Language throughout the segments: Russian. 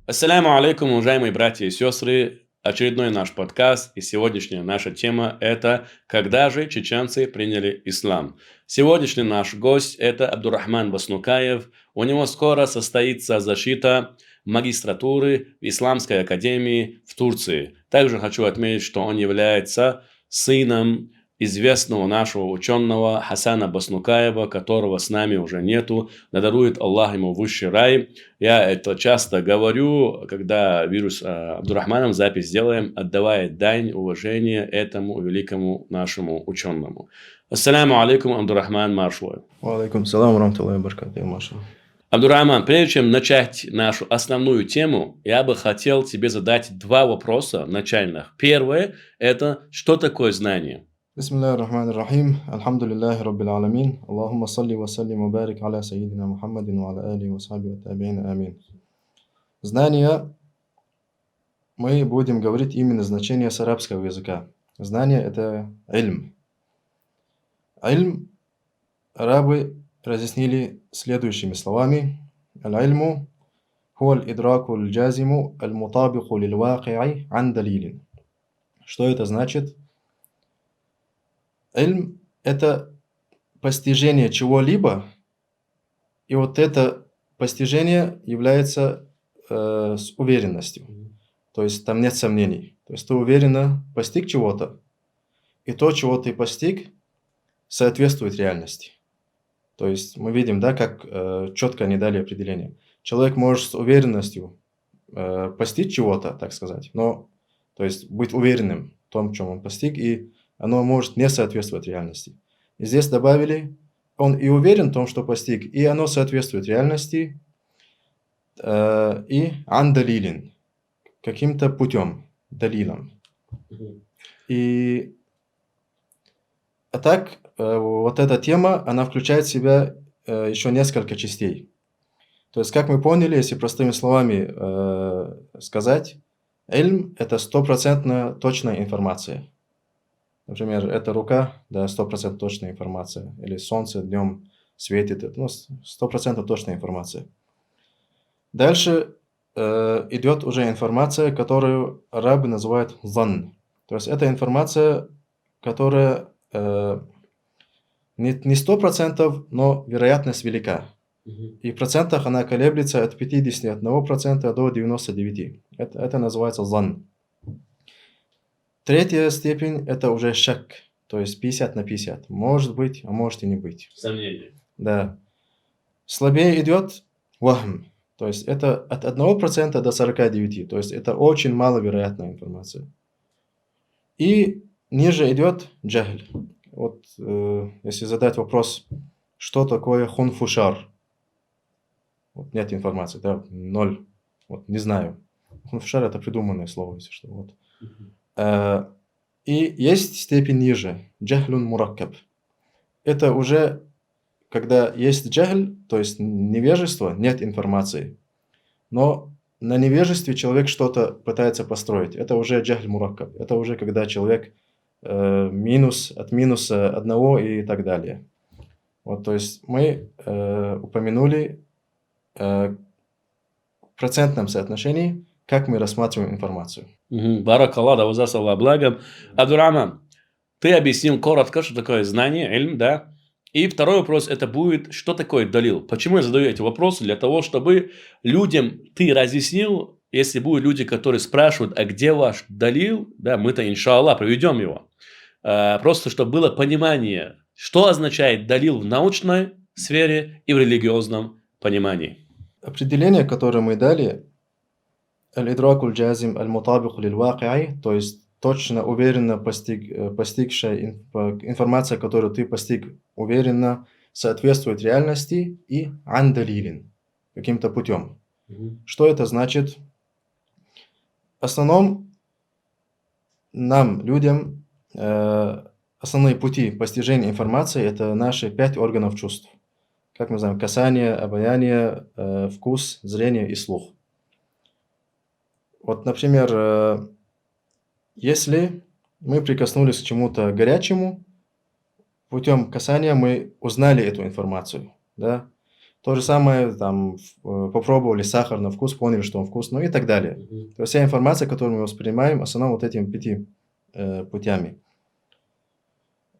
Ассаляму алейкум, уважаемые братья и сестры. Очередной наш подкаст и сегодняшняя наша тема – это «Когда же чеченцы приняли ислам?». Сегодняшний наш гость – это Абдурахман Баснукаев. У него скоро состоится защита магистратуры в Исламской академии в Турции. Также хочу отметить, что он является сыном известного нашего ученого Хасана Баснукаева, которого с нами уже нету. Да дарует Аллах ему высший рай. Я это часто говорю, когда вижусь Абдурахманом, запись делаем, отдавая дань уважения этому великому нашему ученому. Ассаляму алейкум, Абдурахман Маршуа. Алейкум салам, рамтуллахи баракатуху, Маша. Абдурахман, прежде чем начать нашу основную тему, я бы хотел тебе задать два вопроса начальных. Первое – это что такое знание? Бисмиллахи рахмани рахим. Альхамдулиллахи раббил аламин. Аллахумма салли ва саллим ва барик аля сайидина Мухаммадин ва аля алихи ва сахбихи ва табиина. Амин. Знание, мы будем говорить именно значение с арабского языка. Знание – это ильм. Ильм арабы разъяснили следующими словами. Аль-ильму хуа аль-идраку аль-джазиму аль-мутабику лиль-ваки'и ан далилин. Что это значит? Ильм – это постижение чего-либо, и вот это постижение является с уверенностью. То есть там нет сомнений. То есть ты уверенно постиг чего-то, и то, чего ты постиг, соответствует реальности. То есть мы видим, да, как четко они дали определение. Человек может с уверенностью постичь чего-то, так сказать, но то есть быть уверенным в том, чем он постиг, и оно может не соответствовать реальности. И здесь добавили, он и уверен в том, что постиг, и оно соответствует реальности, и ан-далилин, каким-то путем, далилом. И а так, вот эта тема, она включает в себя еще несколько частей. То есть, как мы поняли, если простыми словами сказать, ильм – это стопроцентно точная информация. Например, эта рука, да, 100% точная информация. Или солнце днем светит, ну, 100% точная информация. Дальше идет уже информация, которую арабы называют зан. То есть, это информация, которая не 100%, но вероятность велика. И в процентах она колеблется от 51% до 99%. Это называется зан. Третья степень – это уже шак, то есть 50 на 50. Может быть, а может и не быть. Сомнение. Да. Слабее идет вахм, то есть это от 1% до 49%, то есть это очень маловероятная информация. И ниже идет джахль. Вот если задать вопрос, что такое хунфушар? Вот нет информации, да, ноль. Вот не знаю. Хунфушар – это придуманное слово, если что. Вот. И есть степень ниже, джахлюн мураккаб. Это уже, когда есть джахль, то есть невежество, нет информации. Но на невежестве человек что-то пытается построить. Это уже джахль мураккаб. Это уже когда человек минус от минуса одного и так далее. Вот, то есть мы упомянули в процентном соотношении, как мы рассматриваем информацию. Баракаллах, да воздаст Аллах благом. Абдурахман, ты объяснил коротко, что такое знание, ильм, да? И второй вопрос, это будет, что такое далил? Почему я задаю эти вопросы? Для того, чтобы людям ты разъяснил, если будут люди, которые спрашивают, а где ваш далил, да, мы-то, иншаллах, проведем его. Просто, чтобы было понимание, что означает далил в научной сфере и в религиозном понимании. Определение, которое мы дали, аль-идракуль джазим аль-мутабику лиль-ваки'и, то есть точно, уверенно постигшая информация, которую ты постиг уверенно, соответствует реальности, и ан-далилин, каким-то путем. Что это значит? В основном нам, людям, основные пути постижения информации – это наши 5 органов чувств. Как мы знаем, касание, обоняние, вкус, зрение и слух. Вот, например, если мы прикоснулись к чему-то горячему, путем касания мы узнали эту информацию, да? То же самое, там, попробовали сахар на вкус, поняли, что он вкусный, ну и так далее. То есть вся информация, которую мы воспринимаем, в основном вот этими 5 путями.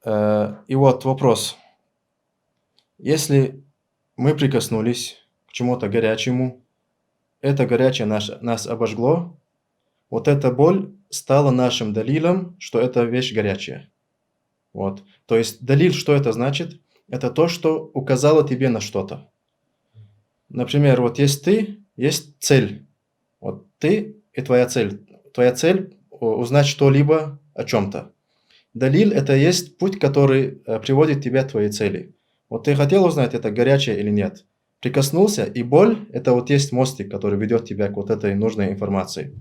И вот вопрос. Если мы прикоснулись к чему-то горячему, это горячее нас обожгло, вот эта боль стала нашим далилом, что эта вещь горячая. Вот. То есть далиль, что это значит? Это то, что указало тебе на что-то. Например, вот есть ты, есть цель. Вот ты и твоя цель. Твоя цель узнать что-либо о чем-то. Далиль – это есть путь, который приводит тебя к твоей цели. Вот ты хотел узнать, это горячее или нет. Прикоснулся, и боль – это вот есть мостик, который ведет тебя к вот этой нужной информации.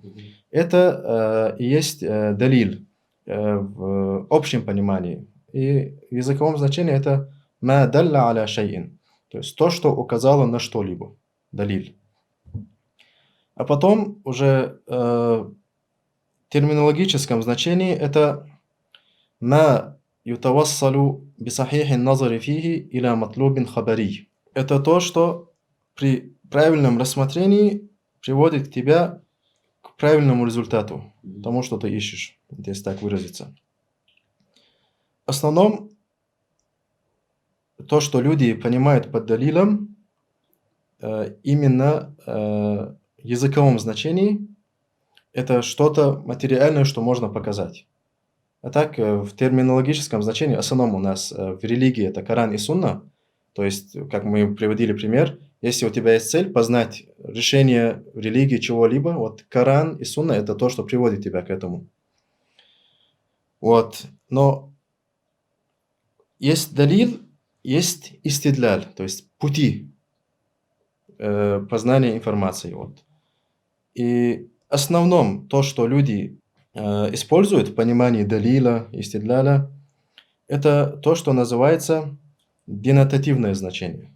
Это и есть далиль в общем понимании. И в языковом значении это «ма далля аля шайин», то есть то, что указало на что-либо. Далиль. А потом уже в терминологическом значении это «ма ютавассалу бисахихин назари фихи иля матлубин хабари». Это то, что при правильном рассмотрении приводит тебя к правильному результату, тому, что ты ищешь, если так выразиться. В основном, то, что люди понимают под далилом, именно в языковом значении, это что-то материальное, что можно показать. А так, в терминологическом значении, в основном у нас в религии это Коран и Сунна, то есть, как мы приводили пример, если у тебя есть цель познать решение религии чего-либо, вот Коран и Сунна – это то, что приводит тебя к этому. Вот. Но есть далил, есть истидляль, то есть пути познания информации. Вот. И в основном то, что люди используют в понимании далила, истидляля, это то, что называется денотативное значение.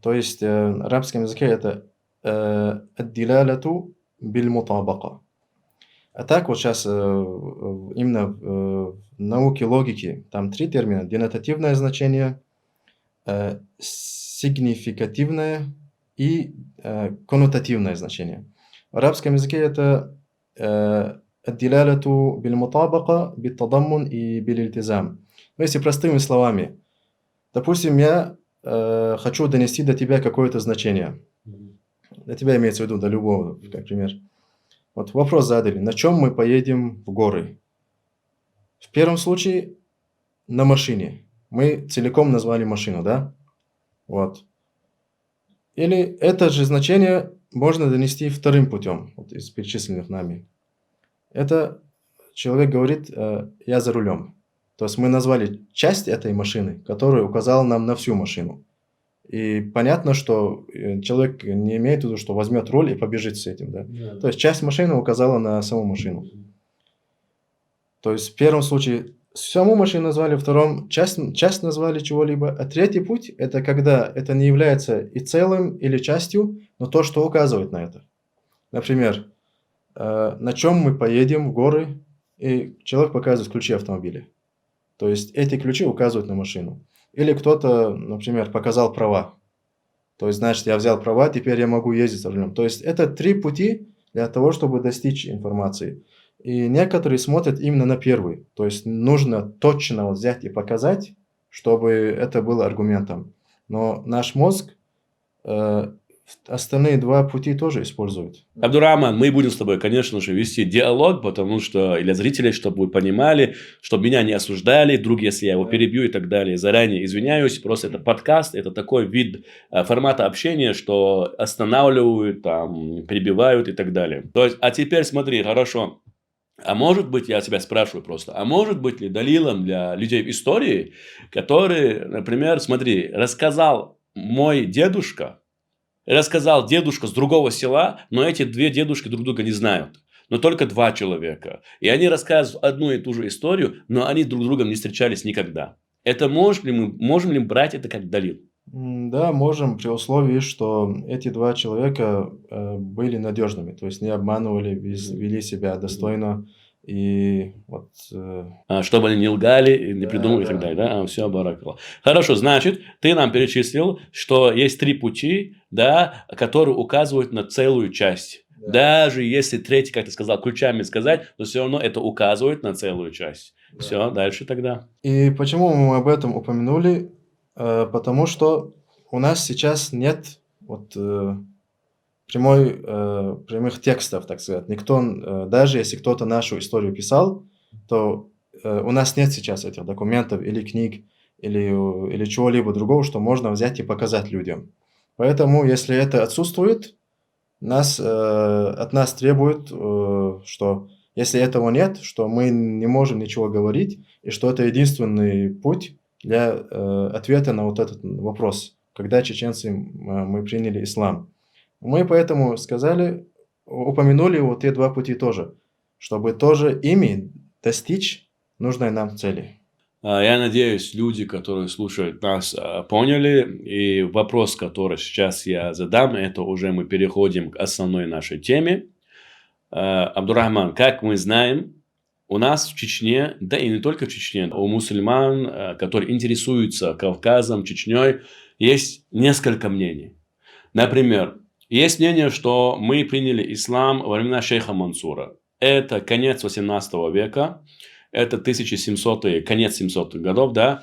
То есть в арабском языке это аддилаляту биль-мутабака. А так вот сейчас именно в науке логики там 3 термина: денотативное значение, сигнификативное и коннотативное значение. В арабском языке это аддилаляту биль-мутабака, бит-тадаммун и биль-ильтизам. Ну, если простыми словами, допустим, я хочу донести до тебя какое-то значение. До тебя имеется в виду, до любого, как пример. Вот вопрос задали, на чем мы поедем в горы? В первом случае на машине. Мы целиком назвали машину, да? Вот. Или это же значение можно донести вторым путем, вот из перечисленных нами. Это человек говорит, я за рулем. То есть мы назвали часть этой машины, которая указала нам на всю машину. И понятно, что человек не имеет в виду, что возьмет руль и побежит с этим. Да? Да. То есть часть машины указала на саму машину. То есть в первом случае саму машину назвали, в втором часть назвали чего-либо. А третий путь – это когда это не является и целым или частью, но то, что указывает на это. Например, на чем мы поедем в горы, и человек показывает ключи автомобиля. То есть эти ключи указывают на машину. Или кто-то, например, показал права. То есть, значит, я взял права, теперь я могу ездить за рулем. То есть это 3 пути для того, чтобы достичь информации. И некоторые смотрят именно на первый. То есть нужно точно вот взять и показать, чтобы это было аргументом. Но наш мозг остальные 2 пути тоже использует. Абдурахман, мы будем с тобой, конечно же, вести диалог, потому что и для зрителей, чтобы вы понимали, чтобы меня не осуждали, вдруг, если я его перебью и так далее. Заранее извиняюсь, просто это подкаст, это такой вид формата общения, что останавливают, там, перебивают и так далее. То есть, а теперь смотри, хорошо. А может быть, я тебя спрашиваю просто, а может быть ли далилом для людей в истории, которые, например, смотри, рассказал дедушка с другого села, но эти 2 дедушки друг друга не знают. Но только 2 человека. И они рассказывают одну и ту же историю, но они друг с другом не встречались никогда. Это можем ли брать это как далил? Да, можем, при условии, что эти 2 человека были надежными, то есть не обманывали, вели себя достойно, И вот... Чтобы они не лгали, и не Да, придумывали и так да. далее, да? Все, баракаллах. Хорошо, значит, ты нам перечислил, что есть 3 пути, да, которые указывают на целую часть. Да. Даже если третий, как ты сказал, ключами сказать, то все равно это указывает на целую часть. Да. Все, дальше тогда. И почему мы об этом упомянули? Потому что у нас сейчас нет вот прямых текстов, так сказать. Никто, даже если кто-то нашу историю писал, то у нас нет сейчас этих документов или книг, или чего-либо другого, что можно взять и показать людям. Поэтому, если это отсутствует, от нас требуют, что если этого нет, что мы не можем ничего говорить, и что это единственный путь для ответа на вот этот вопрос, когда чеченцы мы приняли ислам. Мы поэтому упомянули вот те 2 пути тоже, чтобы тоже ими достичь нужной нам цели. Я надеюсь, люди, которые слушают нас, поняли. И вопрос, который сейчас я задам, это уже мы переходим к основной нашей теме. Абдурахман, как мы знаем, у нас в Чечне, да и не только в Чечне, у мусульман, которые интересуются Кавказом, Чечней, есть несколько мнений. Например, есть мнение, что мы приняли ислам во времена шейха Мансура. Это конец 18 века, это 1700-е, конец 700-х годов, да.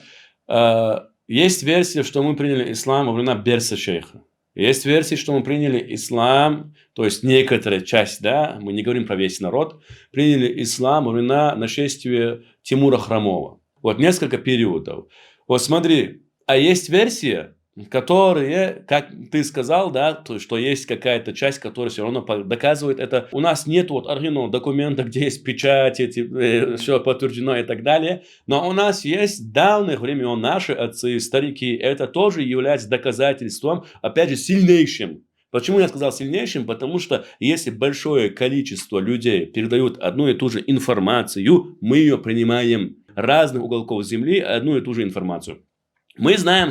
Есть версия, что мы приняли ислам во времена Берса шейха. Есть версия, что мы приняли ислам, то есть некоторая часть, да, мы не говорим про весь народ, приняли ислам во времена нашествия Тимура Хромова. Вот несколько периодов. Вот смотри, а есть версия, которые, как ты сказал, да, то, что есть какая-то часть, которая все равно доказывает это. У нас нет вот оригинального документа, где есть печать, все подтверждено и так далее. Но у нас есть давних времен наши отцы, старики. Это тоже является доказательством, опять же, сильнейшим. Почему я сказал сильнейшим? Потому что если большое количество людей передают одну и ту же информацию, мы ее принимаем разных уголков земли, одну и ту же информацию. Мы знаем,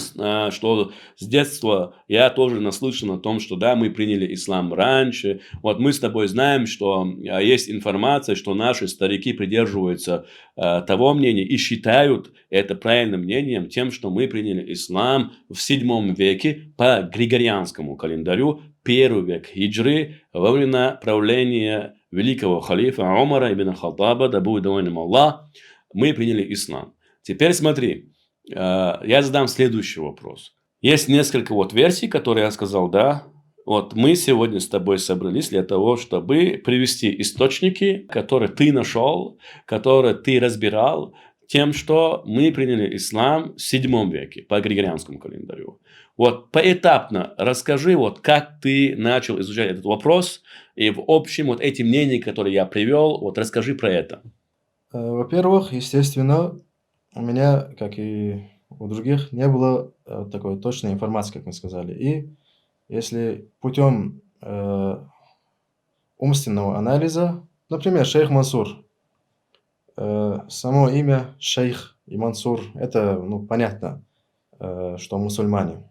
что с детства я тоже наслышан о том, что да, мы приняли ислам раньше. Вот мы с тобой знаем, что есть информация, что наши старики придерживаются того мнения и считают это правильным мнением тем, что мы приняли ислам в 7 веке по григорианскому календарю, 1 век хиджры, во времена правления великого халифа Умара ибн Хаттаба, да будет доволен им Аллах, мы приняли ислам. Теперь смотри. Я задам следующий вопрос. Есть несколько вот версий, которые я сказал, да. Вот мы сегодня с тобой собрались для того, чтобы привести источники, которые ты нашел, которые ты разбирал, тем, что мы приняли ислам в 7 веке по григорианскому календарю. Вот поэтапно расскажи, вот как ты начал изучать этот вопрос, и в общем вот эти мнения, которые я привел, вот расскажи про это. Во-первых, естественно, у меня, как и у других, не было такой точной информации, как мы сказали. И если путем умственного анализа, например, шейх Мансур, само имя шейх и Мансур, это понятно, что мусульмане.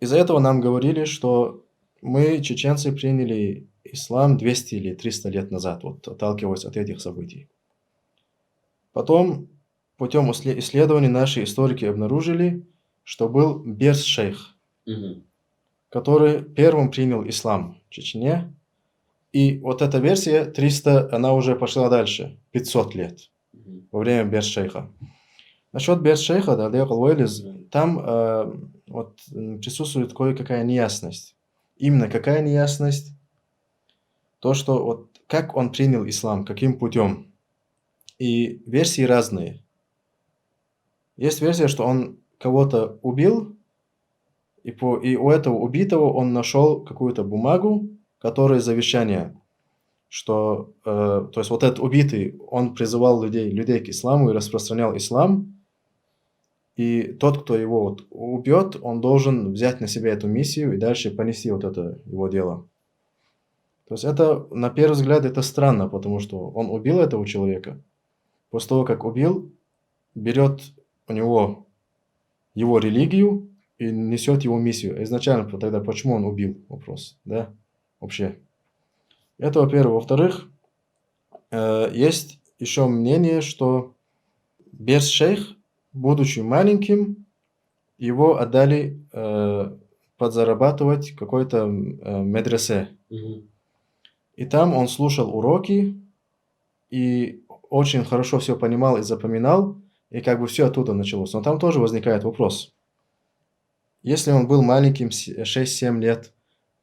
Из-за этого нам говорили, что мы, чеченцы, приняли ислам 200 или 300 лет назад, вот отталкиваясь от этих событий. Потом, путем исследований, наши историки обнаружили, что был Берс-шейх, который первым принял ислам в Чечне. И вот эта версия 300, она уже пошла дальше, 500 лет, во время Берс-шейха. Насчет Берс-шейха, да, там присутствует кое-какая неясность. Именно какая неясность? То, что вот как он принял ислам, каким путем. И версии разные. Есть версия, что он кого-то убил, и у этого убитого он нашел какую-то бумагу, которая завещание, что, то есть вот этот убитый, он призывал людей к исламу и распространял ислам, и тот, кто его вот убьет, он должен взять на себя эту миссию и дальше понести вот это его дело. То есть это, на первый взгляд, это странно, потому что он убил этого человека. После того, как убил, берет у него его религию и несет его миссию. Изначально тогда почему он убил? Вопрос, да? Вообще. Это, во-первых. Во-вторых, Есть еще мнение, что Берс-шейх, будучи маленьким, его отдали подзарабатывать какой-то медресе. Мгм. И там он слушал уроки и очень хорошо все понимал и запоминал, и как бы все оттуда началось. Но там тоже возникает вопрос. Если он был маленьким, 6-7 лет,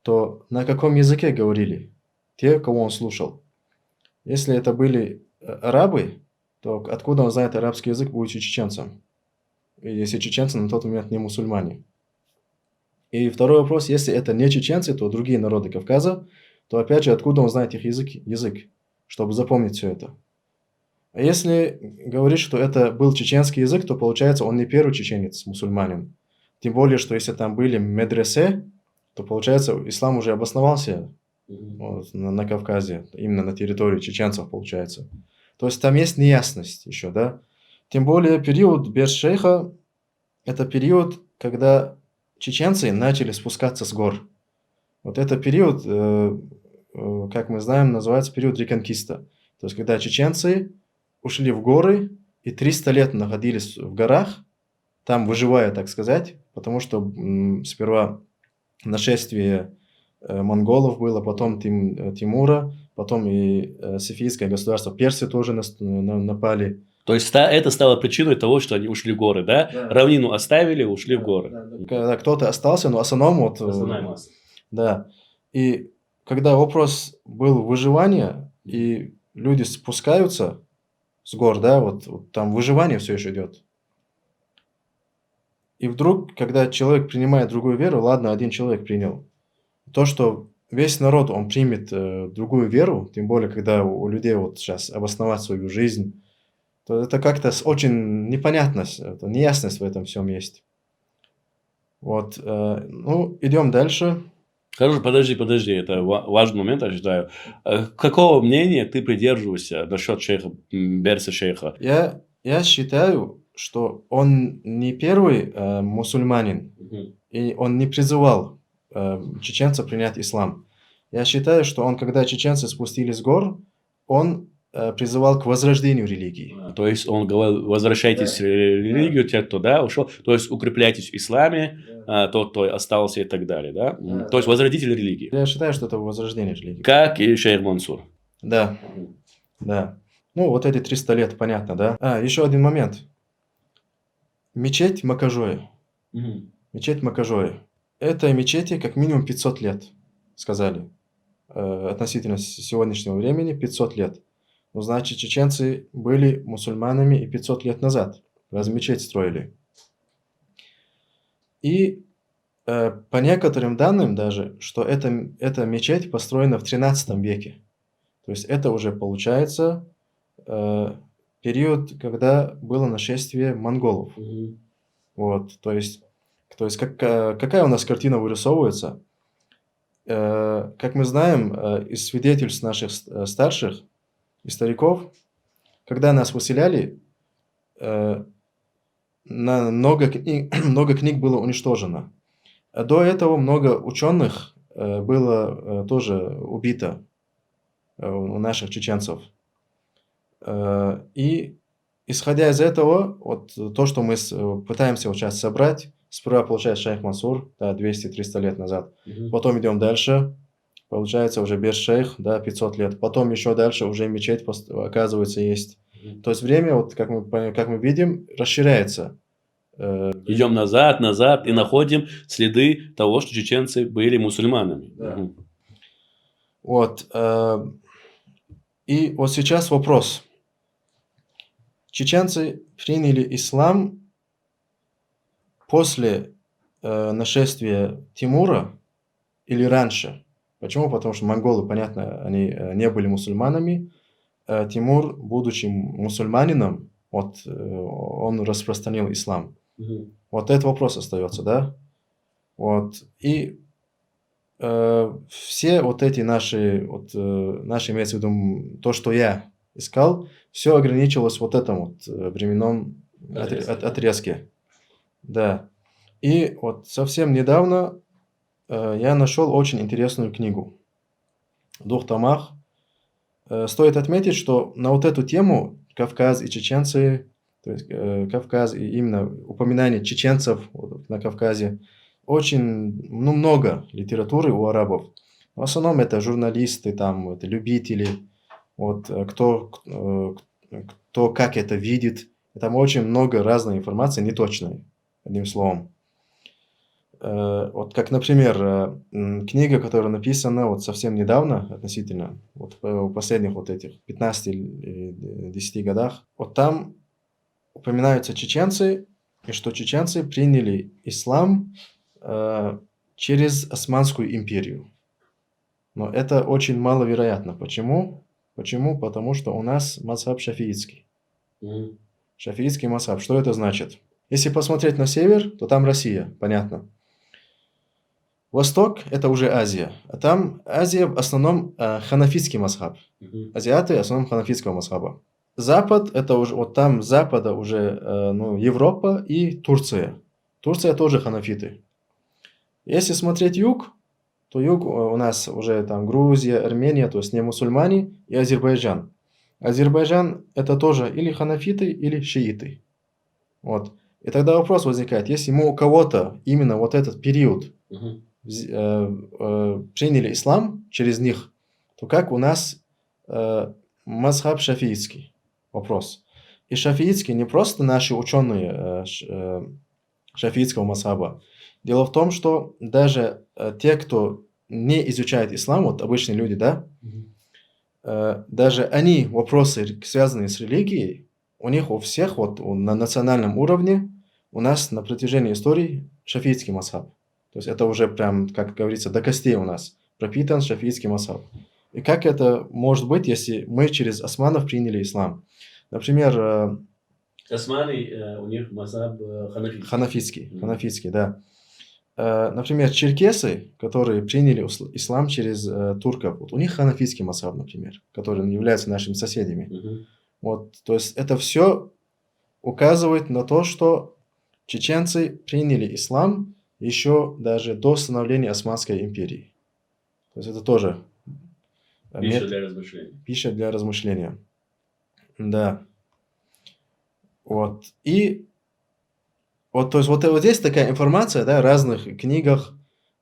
то на каком языке говорили те, кого он слушал? Если это были арабы, то откуда он знает арабский язык, будучи чеченцем? И если чеченцы на тот момент не мусульмане. И второй вопрос, если это не чеченцы, то другие народы Кавказа, то опять же, откуда он знает их язык, чтобы запомнить все это? А если говорить, что это был чеченский язык, то получается он не первый чеченец, мусульманин. Тем более, что если там были медресе, то получается ислам уже обосновался Мгм. вот, на Кавказе, именно на территории чеченцев получается. То есть там есть неясность еще, да. Тем более период Бершейха– это период, когда чеченцы начали спускаться с гор. Вот это период, как мы знаем, называется период реконкиста. То есть когда чеченцы ушли в горы и 300 лет находились в горах, там выживая, так сказать, потому что сперва нашествие монголов было, потом Тимура, потом и Сефийское государство Персии тоже напали. То есть это стало причиной того, что они ушли в горы, да? Да. Равнину оставили, ушли в Да, горы. да, да. Когда кто-то остался, но в основном вот... Основная масса. Да. И когда вопрос был выживания, и люди спускаются с гор, да, вот там выживание все еще идет. И вдруг, когда человек принимает другую веру, ладно, один человек принял, то, что весь народ, он примет другую веру, тем более, когда у людей вот сейчас обосновать свою жизнь, то это как-то очень непонятность, это неясность в этом всем есть. Вот, ну, идем дальше. Хорошо, подожди, это важный момент, я считаю. Какого мнения ты придерживаешься насчет шейха, Берса шейха? Я считаю, что он не первый мусульманин, Мгм. и он не призывал чеченцев принять ислам. Я считаю, что он, когда чеченцы спустились с гор, он призывал к возрождению религии. То есть он говорил, возвращайтесь в религию, те, кто ушел, то есть укрепляйтесь в исламе, тот, кто остался и так далее, да? Да, То есть возродитель религии. Я считаю, что это возрождение религии. Как и шейх Мансур. Да, да. Ну, вот эти 300 лет, понятно, да? Еще один момент. Мечеть Макажоя. Мгм. Мечеть Макажоя. Этой мечети как минимум 500 лет, сказали. Относительно сегодняшнего времени 500 лет. Ну, значит, чеченцы были мусульманами и 500 лет назад. Раз мечеть строили. И по некоторым данным даже, что эта мечеть построена в 13 веке. То есть это уже получается период, когда было нашествие монголов. Мгм. Вот, то есть какая у нас картина вырисовывается? Как мы знаем из свидетельств наших старших и стариков, когда нас выселяли, много книг было уничтожено. А до этого много ученых было тоже убито у наших чеченцев. И исходя из этого, вот то, что мы пытаемся вот сейчас собрать, сперва получается шейх Мансур, да, 200-300 лет назад. Мгм. Потом идем дальше, получается уже Бершейх, да, 500 лет. Потом еще дальше уже мечеть, оказывается, есть. Мгм. То есть время, вот как мы видим, расширяется. Идем назад и находим следы того, что чеченцы были мусульманами. Да. Мгм. Вот. И вот сейчас вопрос. Чеченцы приняли ислам после нашествия Тимура или раньше? Почему? Потому что монголы, понятно, они не были мусульманами. Тимур, будучи мусульманином, вот, он распространил ислам. Мгм. Вот этот вопрос остается, да? Вот. И все вот эти наши, имеется в виду, то, что я искал, все ограничивалось вот этом вот временном отрезке. Да. И вот совсем недавно я нашел очень интересную книгу в 2 томах. стоит отметить, что на вот эту тему Кавказ и чеченцы, то есть Кавказ и именно упоминание чеченцев вот, на Кавказе, очень много литературы у арабов. В основном это журналисты, там, это любители, вот, кто как это видит. Там очень много разной информации, неточной, одним словом. Вот как, например, книга, которая написана вот совсем недавно относительно, вот в последних вот этих 15 или 10 годах, вот там упоминаются чеченцы, и что чеченцы приняли ислам через Османскую империю. Но это очень маловероятно. Почему? Почему? Потому что у нас мазхаб шафиитский. Шафиитский мазхаб. Что это значит? Если посмотреть на север, то там Россия, понятно. Восток – это уже Азия. А там Азия в основном ханафитский мазхаб. Азиаты в основном ханафитского мазхаба. Запад – это уже, вот там с запада уже Европа и Турция. Турция тоже ханафиты. Если смотреть юг, то юг у нас уже там Грузия, Армения, то есть не мусульмане, и Азербайджан. Азербайджан – это тоже или ханафиты, или шииты. Вот. И тогда вопрос возникает, если мы у кого-то именно вот этот период приняли ислам через них, то как у нас мазхаб шафиитский? Вопрос. И шафиитский не просто наши ученые шафиитского мазхаба. Дело в том, что даже те, кто не изучает ислам, вот обычные люди, да, даже они, вопросы, связанные с религией, у них у всех вот на национальном уровне у нас на протяжении истории шафиитский мазхаб. То есть это уже прям, как говорится, до костей у нас пропитан шафиитский мазхаб. И как это может быть, если мы через османов приняли ислам? Например... Османы, у них мазхаб ханафитский. Ханафитский, да. Например, черкесы, которые приняли ислам через турков, вот у них ханафитский мазхаб, например, который является нашими соседями. Вот, то есть это все указывает на то, что чеченцы приняли ислам еще даже до становления Османской империи. То есть это тоже пища для размышления. Пища для размышления. Да. Вот. И вот, то есть вот здесь такая информация, да, в разных книгах,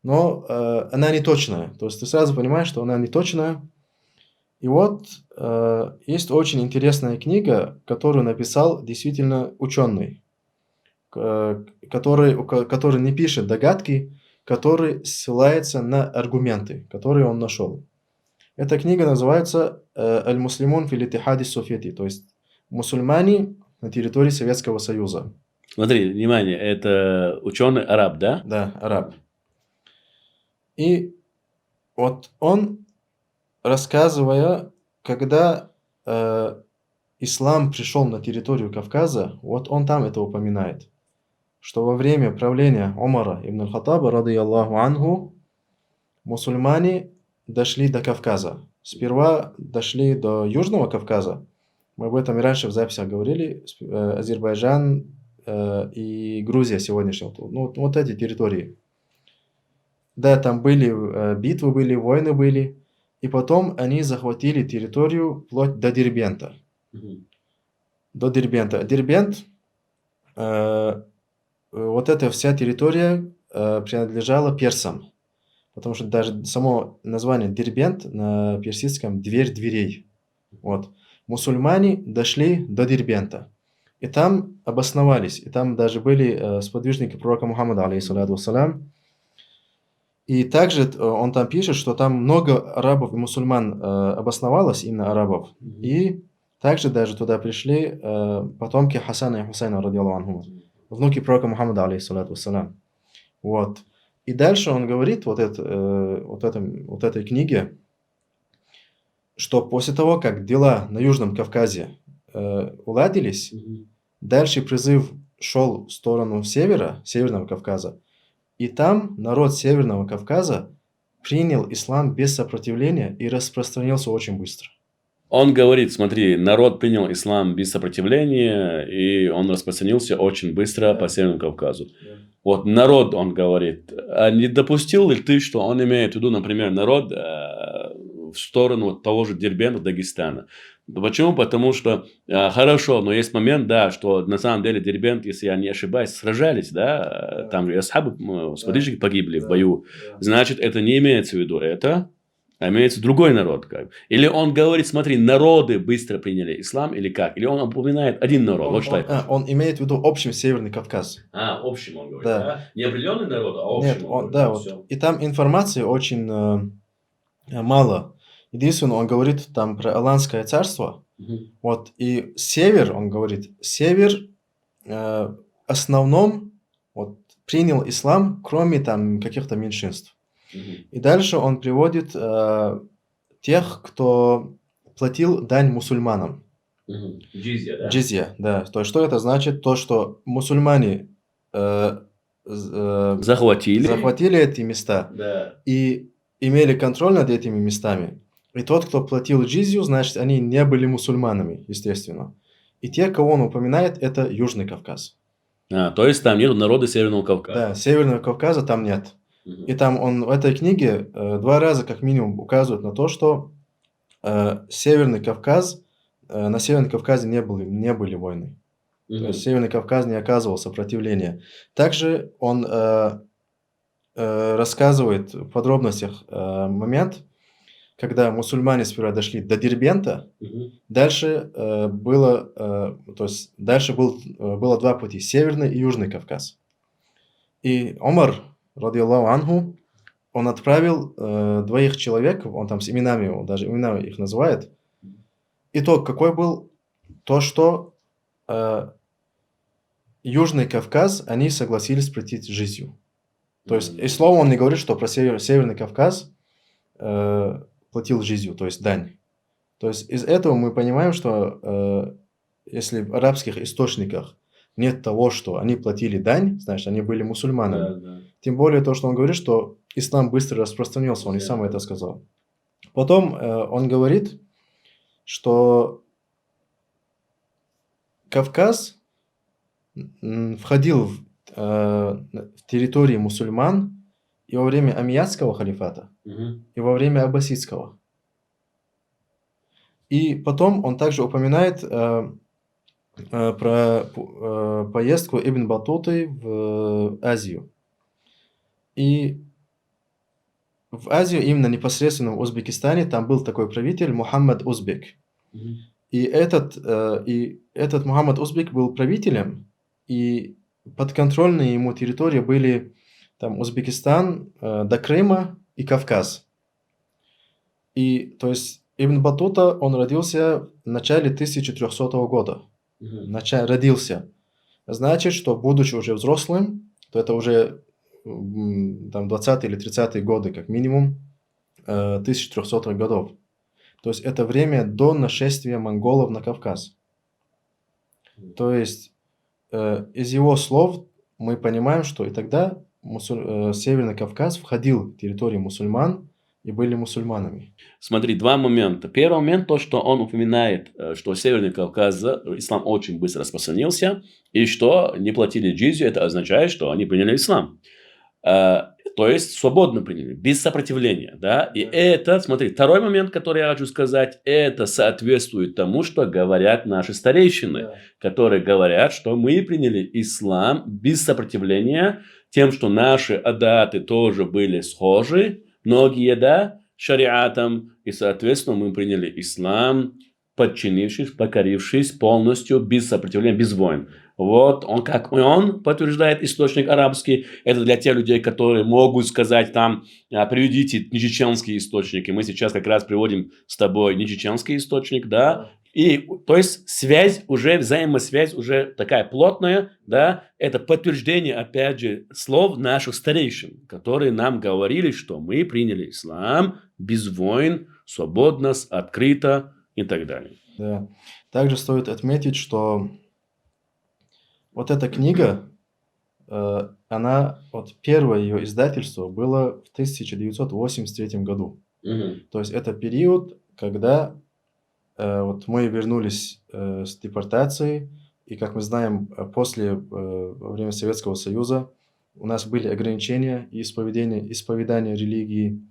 но она не точная. То есть ты сразу понимаешь, что она не точная. И вот есть очень интересная книга, которую написал действительно ученый, который не пишет догадки, который ссылается на аргументы, которые он нашел. Эта книга называется «Аль-Муслимун фил Иттихади Софияти», то есть «Мусульмане на территории Советского Союза». Смотри, внимание, это ученый араб, да? Да, араб. И вот он, рассказывая, когда ислам пришел на территорию Кавказа, вот он там это упоминает, что во время правления Умара ибн аль-Хаттаба, радийаллаху анху, мусульмане дошли до Кавказа. Сперва дошли до Южного Кавказа. Мы об этом и раньше в записях говорили. Азербайджан и Грузия сегодняшняя. Ну, вот эти территории. Да, там были битвы, были войны были. И потом они захватили территорию вплоть до Дербента. До Дербента. Дербент, вот эта вся территория принадлежала персам. Потому что даже само название Дербент на персидском «дверь дверей». Вот. Мусульмане дошли до Дербента. И там обосновались. И там даже были сподвижники пророка Мухаммада, алейхиссалату вассалям. И также он там пишет, что там много арабов и мусульман обосновалось, именно арабов. И также даже туда пришли потомки Хасана и Хусайна, радийаллаху анхума, внуки пророка Мухаммада, алейхиссалату вассалям. Вот. И дальше он говорит вот этой книге, что после того, как дела на Южном Кавказе уладились, дальше призыв шел в сторону севера, Северного Кавказа, и там народ Северного Кавказа принял ислам без сопротивления и распространился очень быстро. Он говорит, смотри, народ принял ислам без сопротивления, и он распространился очень быстро по Северному Кавказу. Вот народ, он говорит, а не допустил ли ты, что он имеет в виду, например, народ в сторону вот того же Дербента, Дагестана. Почему? Потому что хорошо, но есть момент, да, что на самом деле Дербент, если я не ошибаюсь, сражались, да, там же и асхабы, сподвижники погибли в бою. Значит, это не имеется в виду это, а имеется другой народ. Как. Или он говорит, смотри, народы быстро приняли ислам, или как? Или он упоминает один народ. Вот что я Он имеет в виду общем Северный Кавказ. общим он говорит, Да. да? Не определенный народ, а общим Нет, он говорит. да, вот. И там информации очень мало. Единственное, он говорит там про Аланское царство. Вот, и север, он говорит, север в основном вот, принял ислам, кроме там каких-то меньшинств. И дальше он приводит тех, кто платил дань мусульманам. Джизья, да? Джизья, да. То есть, что это значит? То, что мусульмане захватили эти места, Да. и имели контроль над этими местами. И тот, кто платил джизью, значит, они не были мусульманами, естественно. И те, кого он упоминает, это Южный Кавказ. То есть там нет народа Северного Кавказа. Да, Северного Кавказа там нет. И там он в этой книге 2 раза как минимум указывает на то, что Северный Кавказ, на Северном Кавказе не были войны. То есть Северный Кавказ не оказывал сопротивления. Также он рассказывает в подробностях момент, когда мусульмане сперва дошли до Дербента, дальше было 2 пути: Северный и Южный Кавказ. И Омар, радиаллаху анху, он отправил 2 человек, он там с именами, он даже имена их называет. Итог какой был? То, что Южный Кавказ, они согласились платить жизнью. То есть, и словом он не говорит, что про Северный Кавказ платил жизнью, то есть дань. То есть, из этого мы понимаем, что если в арабских источниках нет того, что они платили дань, значит, они были мусульманами. Да. Тем более то, что он говорит, что ислам быстро распространился, он и сам это сказал. Потом он говорит, что Кавказ входил в территории мусульман и во время Амиядского халифата, и во время Аббасидского. И потом он также упоминает про поездку Ибн Баттуты в Азию. И в Азию, именно непосредственно в Узбекистане, там был такой правитель Мухаммад Узбек. И этот Мухаммад Узбек был правителем, и подконтрольные ему территории были там Узбекистан до Крыма и Кавказ. И то есть Ибн Баттута, он родился в начале 1300 года. Родился. Значит, что будучи уже взрослым, то это уже там 20-е или 30-е годы, как минимум, 1300-х годов. То есть это время до нашествия монголов на Кавказ. То есть из его слов мы понимаем, что и тогда Северный Кавказ входил в территорию мусульман и были мусульманами. Смотри, 2 момента. Первый момент, то, что он упоминает, что Северный Кавказ, ислам очень быстро распространился, и что не платили джизью, это означает, что они приняли ислам. То есть, свободно приняли, без сопротивления. Да? И это, смотри, второй момент, который я хочу сказать, это соответствует тому, что говорят наши старейшины, которые говорят, что мы приняли ислам без сопротивления, тем, что наши адаты тоже были схожи, многие, да, шариатом, и, соответственно, мы приняли ислам, подчинившись, покорившись полностью, без сопротивления, без войн. Вот он, как он подтверждает источник арабский, это для тех людей, которые могут сказать там, приведите нечеченские источники. Мы сейчас как раз приводим с тобой нечеченский источник, да. И, то есть, связь уже, взаимосвязь уже такая плотная, да, это подтверждение, опять же, слов наших старейшин, которые нам говорили, что мы приняли ислам без войн, свободно, открыто и так далее. Да. Также стоит отметить, что вот эта книга, она, вот первое ее издательство было в 1983 году. То есть это период, когда вот мы вернулись с депортации, и, как мы знаем, во время Советского Союза у нас были ограничения и исповедания религии.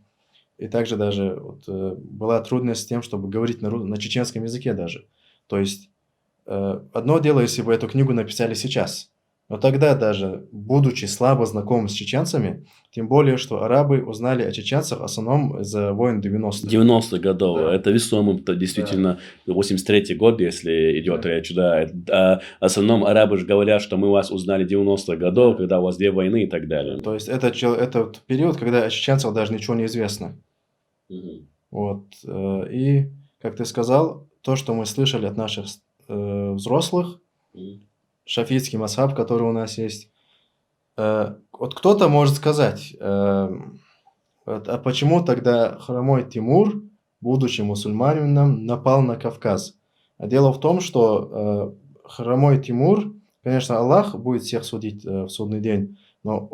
И также даже вот, была трудность с тем, чтобы говорить на чеченском языке даже. То есть одно дело, если бы эту книгу написали сейчас, но тогда даже, будучи слабо знакомым с чеченцами, тем более, что арабы узнали о чеченцах в основном из-за войн 90-х. 90-х годов. Да. Это весомым, то действительно, 83-й год, если идет речь, да. В основном арабы же говорят, что мы вас узнали 90-х годов, когда у вас 2 войны и так далее. То есть это тот период, когда о чеченцах даже ничего не известно. Мгм. Вот. И, как ты сказал, то, что мы слышали от наших взрослых, Мгм. шафитский масхаб, который у нас есть, вот кто-то может сказать, а почему тогда хромой Тимур, будучи мусульманином, напал на Кавказ? А дело в том, что хромой Тимур, конечно, Аллах будет всех судить в судный день, но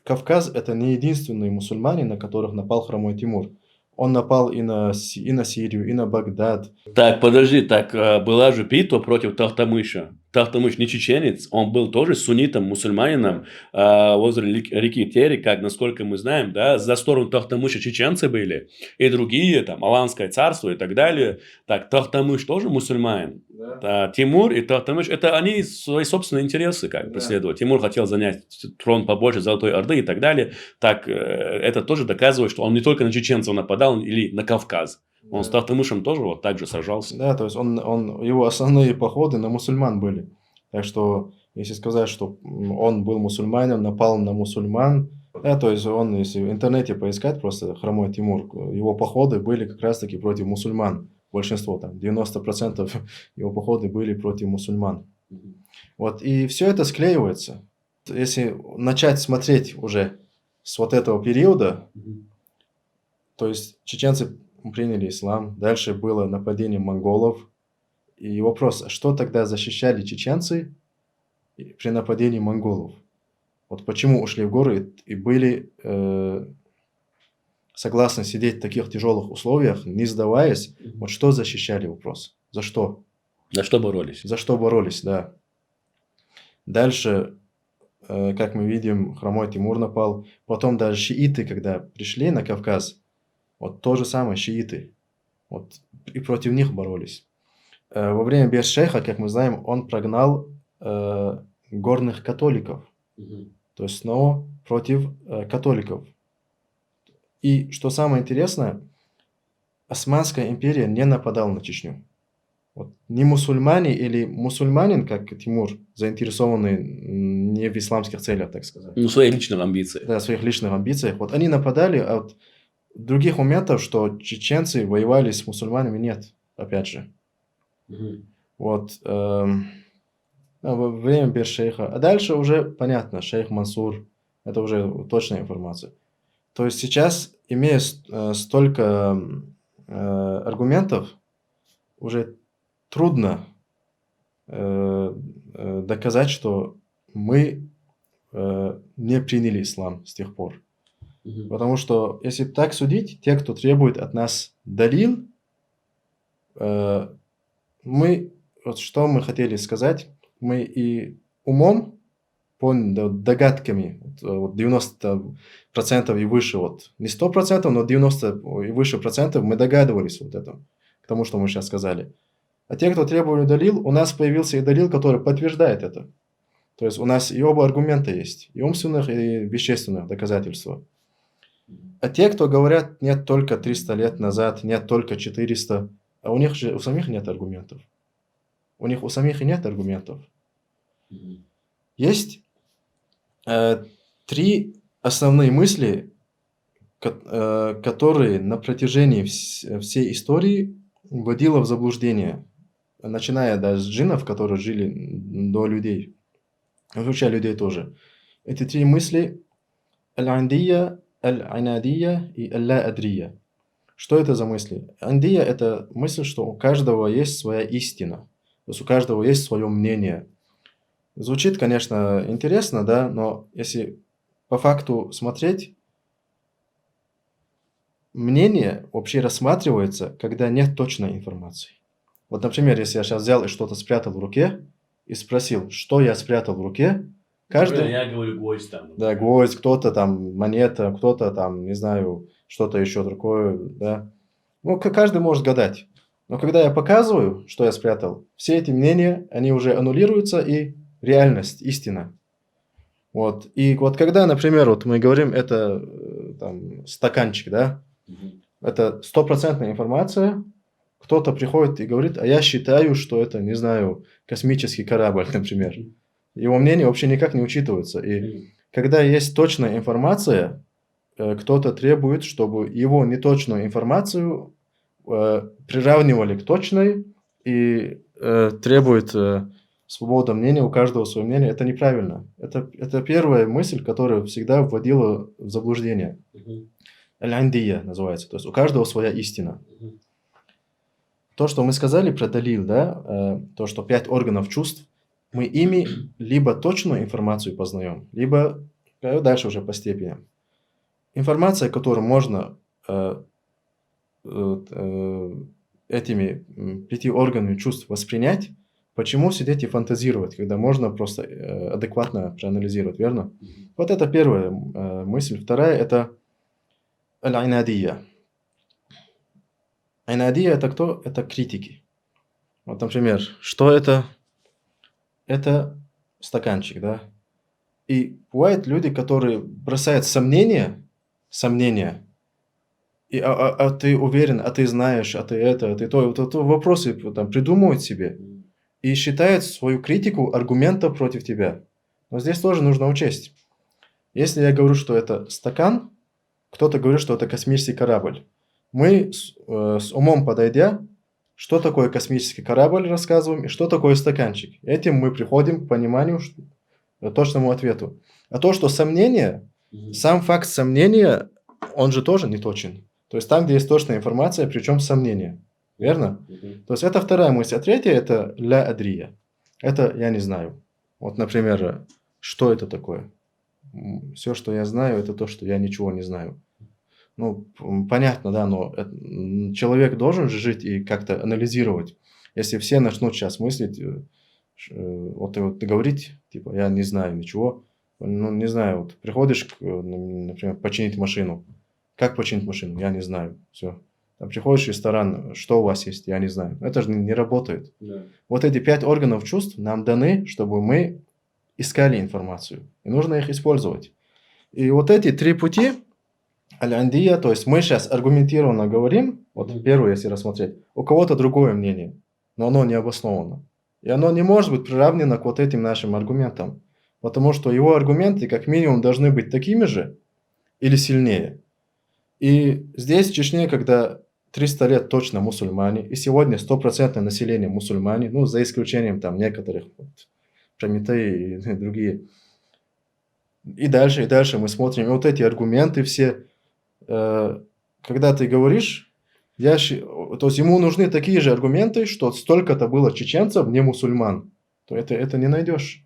Кавказ – это не единственный мусульманин, на которых напал хромой Тимур. Он напал и на Сирию, и на Багдад. Так, подожди, была же битва против Тохтамыша. Тохтамыш не чеченец, он был тоже суннитом, мусульманином возле реки Терек, как, насколько мы знаем, да, за сторону Тохтамыша чеченцы были, и другие, там, Аланское царство и так далее. Так, Тохтамыш тоже мусульманин. Да. Тимур и Тохтамыш, это они свои собственные интересы как преследуют. Тимур хотел занять трон побольше Золотой Орды и так далее. Так, это тоже доказывает, что он не только на чеченцев нападал или на Кавказ. Он с Тохтамышем тоже вот так же сражался. Да, то есть его основные походы на мусульман были. Так что, если сказать, что он был мусульманин, напал на мусульман, да, то есть он, если в интернете поискать просто хромой Тимур, его походы были как раз-таки против мусульман. Большинство, там, 90% его походы были против мусульман. Вот, и все это склеивается. Если начать смотреть уже с вот этого периода, то есть чеченцы приняли ислам, дальше было нападение монголов. И вопрос, а что тогда защищали чеченцы при нападении монголов? Вот почему ушли в горы и были согласны сидеть в таких тяжелых условиях, не сдаваясь? Вот что защищали, вопрос? За что? За что боролись? За что боролись, да. Дальше, как мы видим, хромой Тимур напал. Потом даже шииты, когда пришли на Кавказ, вот то же самое шииты. Вот, и против них боролись. Во время Беш-шейха, как мы знаем, он прогнал горных католиков. То есть снова против католиков. И что самое интересное, Османская империя не нападала на Чечню. Вот. Не мусульмане или мусульманин, как Тимур, заинтересованный не в исламских целях, так сказать. Ну, свои личные амбиции. Да, в своих личных амбициях. Вот они нападали, а вот других моментов, что чеченцы воевали с мусульманами, нет, опять же. Вот. Во время Беш-шейха. А дальше уже понятно, шейх Мансур. Это уже точная информация. То есть сейчас, имея столько аргументов, уже трудно доказать, что мы не приняли ислам с тех пор. Потому что, если так судить, те, кто требует от нас далил, вот что мы хотели сказать, мы и умом, догадками, вот 90% и выше, вот не 100%, но 90% и выше процентов мы догадывались вот этом, к тому, что мы сейчас сказали. А те, кто требовали далил, у нас появился и далил, который подтверждает это. То есть у нас и оба аргумента есть, и умственных, и вещественных доказательства. А те, кто говорят, нет только 300 лет назад, нет только 400, а у них же у самих нет аргументов. У них у самих и нет аргументов. Есть 3 основные мысли, которые на протяжении всей истории вводило в заблуждение, начиная даже с джиннов, которые жили до людей, включая людей тоже. Эти 3 мысли – аль-андия, аль-инадия и аль-ла-адрия. Что это за мысли? Андия – это мысль, что у каждого есть своя истина, то есть у каждого есть свое мнение. Звучит, конечно, интересно, да, но если по факту смотреть, мнение вообще рассматривается, когда нет точной информации. Вот, например, если я сейчас взял и что-то спрятал в руке и спросил, что я спрятал в руке, Например, Каждый, я говорю гвоздь там, да, например. гвоздь, кто-то там монета, кто-то там, не знаю, что-то еще другое, да. Ну, каждый может гадать. Но когда я показываю, что я спрятал, все эти мнения, они уже аннулируются, и реальность, истина. Вот. И вот когда, например, вот мы говорим, это там стаканчик, да, Мгм. это стопроцентная информация. Кто-то приходит и говорит, а я считаю, что это, не знаю, космический корабль, например. Его мнение вообще никак не учитывается. И когда есть точная информация, кто-то требует, чтобы его неточную информацию приравнивали к точной и требует свобода мнения, у каждого свое мнение. Это неправильно. Это первая мысль, которая всегда вводила в заблуждение. Мгм. Аль-Андия называется. То есть у каждого своя истина. Мгм. То, что мы сказали про далил, да, то, что 5 органов чувств, мы ими либо точную информацию познаем, либо дальше уже по степени. Информация, которую можно этими 5 органами чувств воспринять, почему сидеть и фантазировать, когда можно просто адекватно проанализировать, верно? Мгм. Вот это первая мысль. Вторая – это аль-айнадия. Айнадия – это кто? Это критики. Вот, например, что это? Это стаканчик, да? И бывают люди, которые бросают сомнения, и, ты уверен, а ты знаешь, а ты это, а ты то, то вопросы там придумывают себе Мгм. и считают свою критику аргументом против тебя. Но здесь тоже нужно учесть. Если я говорю, что это стакан, кто-то говорит, что это космический корабль. Мы с умом подойдя, что такое космический корабль, рассказываем, и что такое стаканчик. Этим мы приходим к пониманию, точному ответу. А то, что сомнение, Мгм. сам факт сомнения, он же тоже не точен. То есть там, где есть точная информация, причем сомнение. Верно? Мгм. То есть это вторая мысль. А третья – это ля адрия. Это я не знаю. Вот, например, что это такое? Все, что я знаю, это то, что я ничего не знаю. Ну, понятно, да, но человек должен же жить и как-то анализировать. Если все начнут сейчас мыслить, вот говорить, типа, я не знаю ничего, ну, не знаю, вот приходишь, например, починить машину. Как починить машину? Я не знаю. Все. Там приходишь в ресторан, что у вас есть? Я не знаю. Это же не работает. Да. Вот эти 5 органов чувств нам даны, чтобы мы искали информацию. И нужно их использовать. И вот эти 3 пути, аль-андия, то есть мы сейчас аргументированно говорим, вот Мгм. первое, если рассмотреть, у кого-то другое мнение, но оно не обосновано. И оно не может быть приравнено к вот этим нашим аргументам, потому что его аргументы как минимум должны быть такими же или сильнее. И здесь в Чечне, когда 300 лет точно мусульмане, и сегодня стопроцентное население мусульмане, ну, за исключением там некоторых, вот, Прометей и другие. И дальше мы смотрим, и вот эти аргументы все, когда ты говоришь, то есть ему нужны такие же аргументы, что столько-то было чеченцев, не мусульман. То это не найдешь.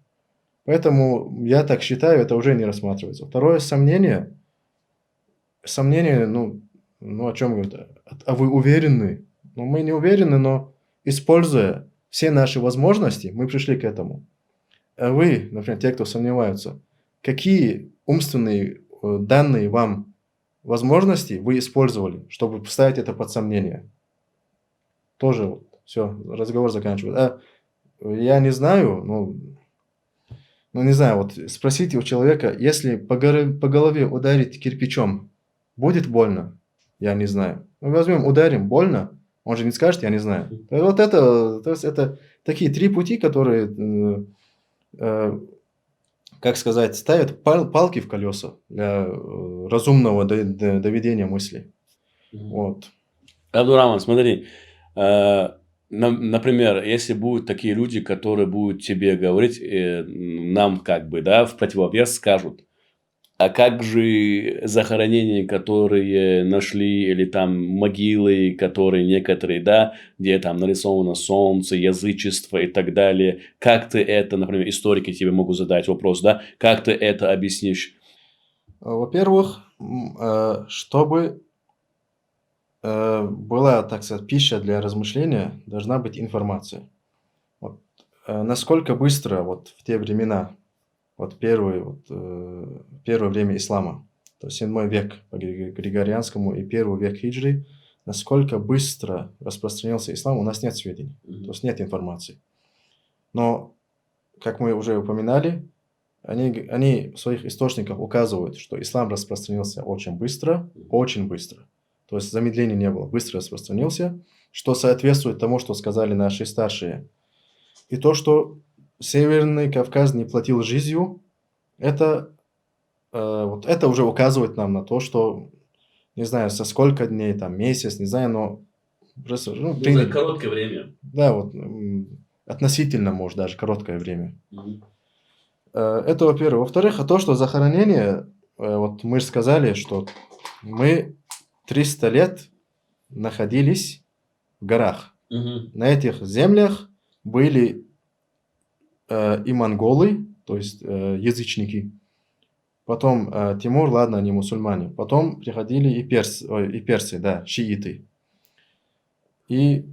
Поэтому я так считаю, это уже не рассматривается. Второе сомнение. Сомнение, ну о чем говорит? А вы уверены? Ну, мы не уверены, но используя все наши возможности, мы пришли к этому. А вы, например, те, кто сомневаются, какие умственные данные вам возможности вы использовали, чтобы поставить это под сомнение? Тоже вот, все, разговор заканчивается. Я не знаю, ну не знаю, вот спросите у человека, если по голове ударить кирпичом, будет больно? Я не знаю. Ну, возьмем, ударим, больно? Он же не скажет, я не знаю. Вот это, то есть это такие 3 пути, которые э, как сказать, ставят палки в колеса для разумного доведения мысли. Мгм. Вот. Абдурахман, смотри, например, если будут такие люди, которые будут тебе говорить, нам как бы, да, в противовес скажут, а как же захоронения, которые нашли, или там могилы, которые некоторые, да, где там нарисовано солнце, язычество и так далее. Как ты это, например, историки тебе могут задать вопрос, да, как ты это объяснишь? Во-первых, чтобы была, так сказать, пища для размышления, должна быть информация. Вот. Насколько быстро вот в те времена вот первое время ислама, то есть 7 век по Григорианскому и 1 век хиджры, насколько быстро распространился ислам, у нас нет сведений, то есть нет информации. Но, как мы уже упоминали, они в своих источниках указывают, что ислам распространился очень быстро, очень быстро. То есть замедления не было, быстро распространился, что соответствует тому, что сказали наши старшие. И то, что Северный Кавказ не платил жизнью, это уже указывает нам на то, что, не знаю, со сколько дней, там, месяц, не знаю, но просто, За короткое время. да, вот относительно, может, даже короткое время. Это, во-первых. Во-вторых, то, что захоронение, вот мы же сказали, что мы 300 лет находились в горах. На этих землях были и монголы, то есть язычники. Потом Тимур, ладно, они мусульмане. Потом приходили и персы, да, шииты. И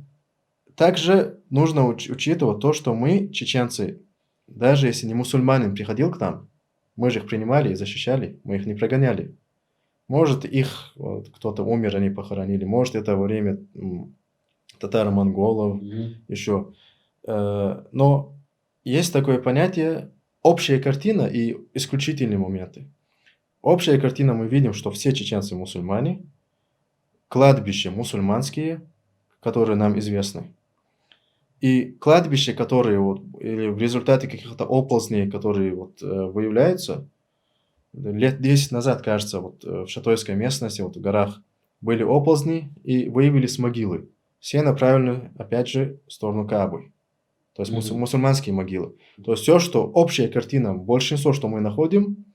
также нужно учитывать то, что мы, чеченцы, даже если не мусульманин приходил к нам, мы же их принимали и защищали, мы их не прогоняли. Может, их кто-то умер, они похоронили, может, это во время татаро-монголов, еще. Но есть такое понятие общая картина и исключительные моменты. Общая картина, мы видим, что все чеченцы мусульмане, кладбища мусульманские, которые нам известны. И кладбища, которые или в результате каких-то оползней, которые выявляются, лет 10 назад, кажется, в Шатойской местности, в горах, были оползни и выявились могилы. Все направлены, опять же, в сторону Каабы. То есть мусульманские могилы. То есть все, что общая картина, большинство, что мы находим,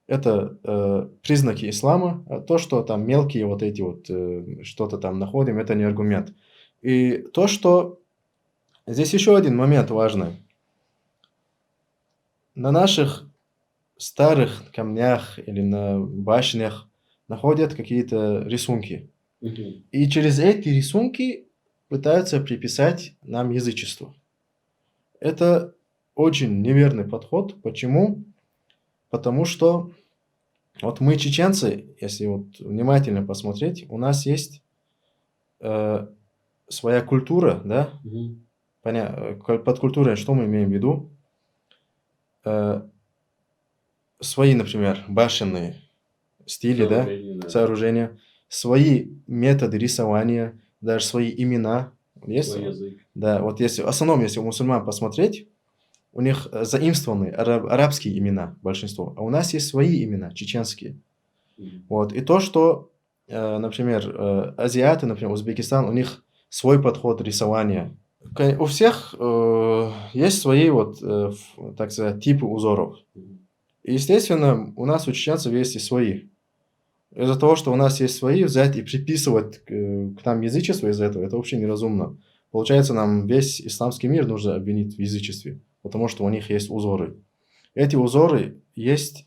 это признаки ислама. А то, что там мелкие что-то там находим, это не аргумент. И то, что здесь еще один момент важный. На наших старых камнях или на башнях находят какие-то рисунки. И через эти рисунки пытаются приписать нам язычество. Это очень неверный подход. Почему? Потому что мы, чеченцы, если внимательно посмотреть, у нас есть своя культура, да? Под культурой что мы имеем в виду? Свои, например, башенные стили, сооружения, свои методы рисования, даже свои имена. Есть? Свой язык. Да, если в основном, если у мусульман посмотреть, у них заимствованы арабские имена, большинство, а у нас есть свои имена, чеченские. И то, что, например, азиаты, например, Узбекистан, у них свой подход рисования. У всех есть свои, так сказать, типы узоров. И, естественно, у нас у чеченцев есть и свои. Из-за того, что у нас есть свои, взять и приписывать к нам язычество из-за этого, это вообще неразумно. Получается, нам весь исламский мир нужно обвинить в язычестве, потому что у них есть узоры. Эти узоры есть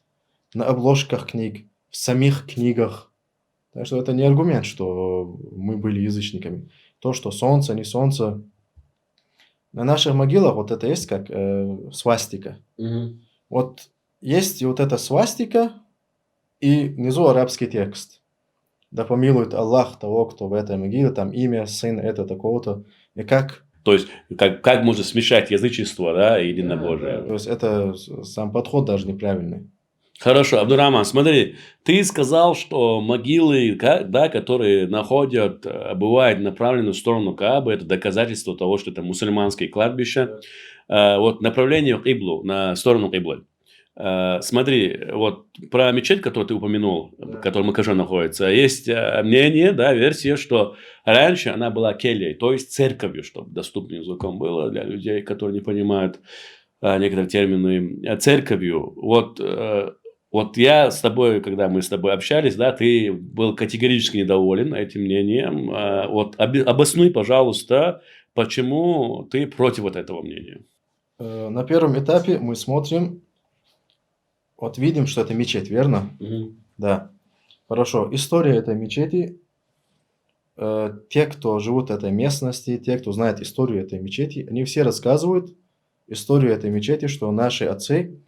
на обложках книг, в самих книгах. Так что это не аргумент, что мы были язычниками. То, что солнце, не солнце. На наших могилах это есть как свастика. Есть эта свастика и внизу арабский текст. Да помилует Аллах того, кто в этой могиле, там имя, сын, это такого-то. И как... То есть, как можно смешать язычество, да, и единобожие? То есть, это сам подход даже неправильный. Хорошо, Абдурахман, смотри, ты сказал, что могилы, да, которые находят, бывают направлены в сторону Каабы, это доказательство того, что это мусульманские кладбища. Направление в Иблу, на сторону Иблы. Смотри, про мечеть, которую ты упомянул, которая в Макаже находится, есть мнение, да, версия, что раньше она была кельей, то есть церковью, чтобы доступным языком было для людей, которые не понимают некоторые термины, церковью. Я с тобой, когда мы с тобой общались, да, ты был категорически недоволен этим мнением. Обоснуй, пожалуйста, почему ты против этого мнения. На первом этапе мы смотрим, видим, что это мечеть, верно? Да. Хорошо. История этой мечети. Те, кто живут в этой местности, те, кто знает историю этой мечети, они все рассказывают историю этой мечети, что наши отцы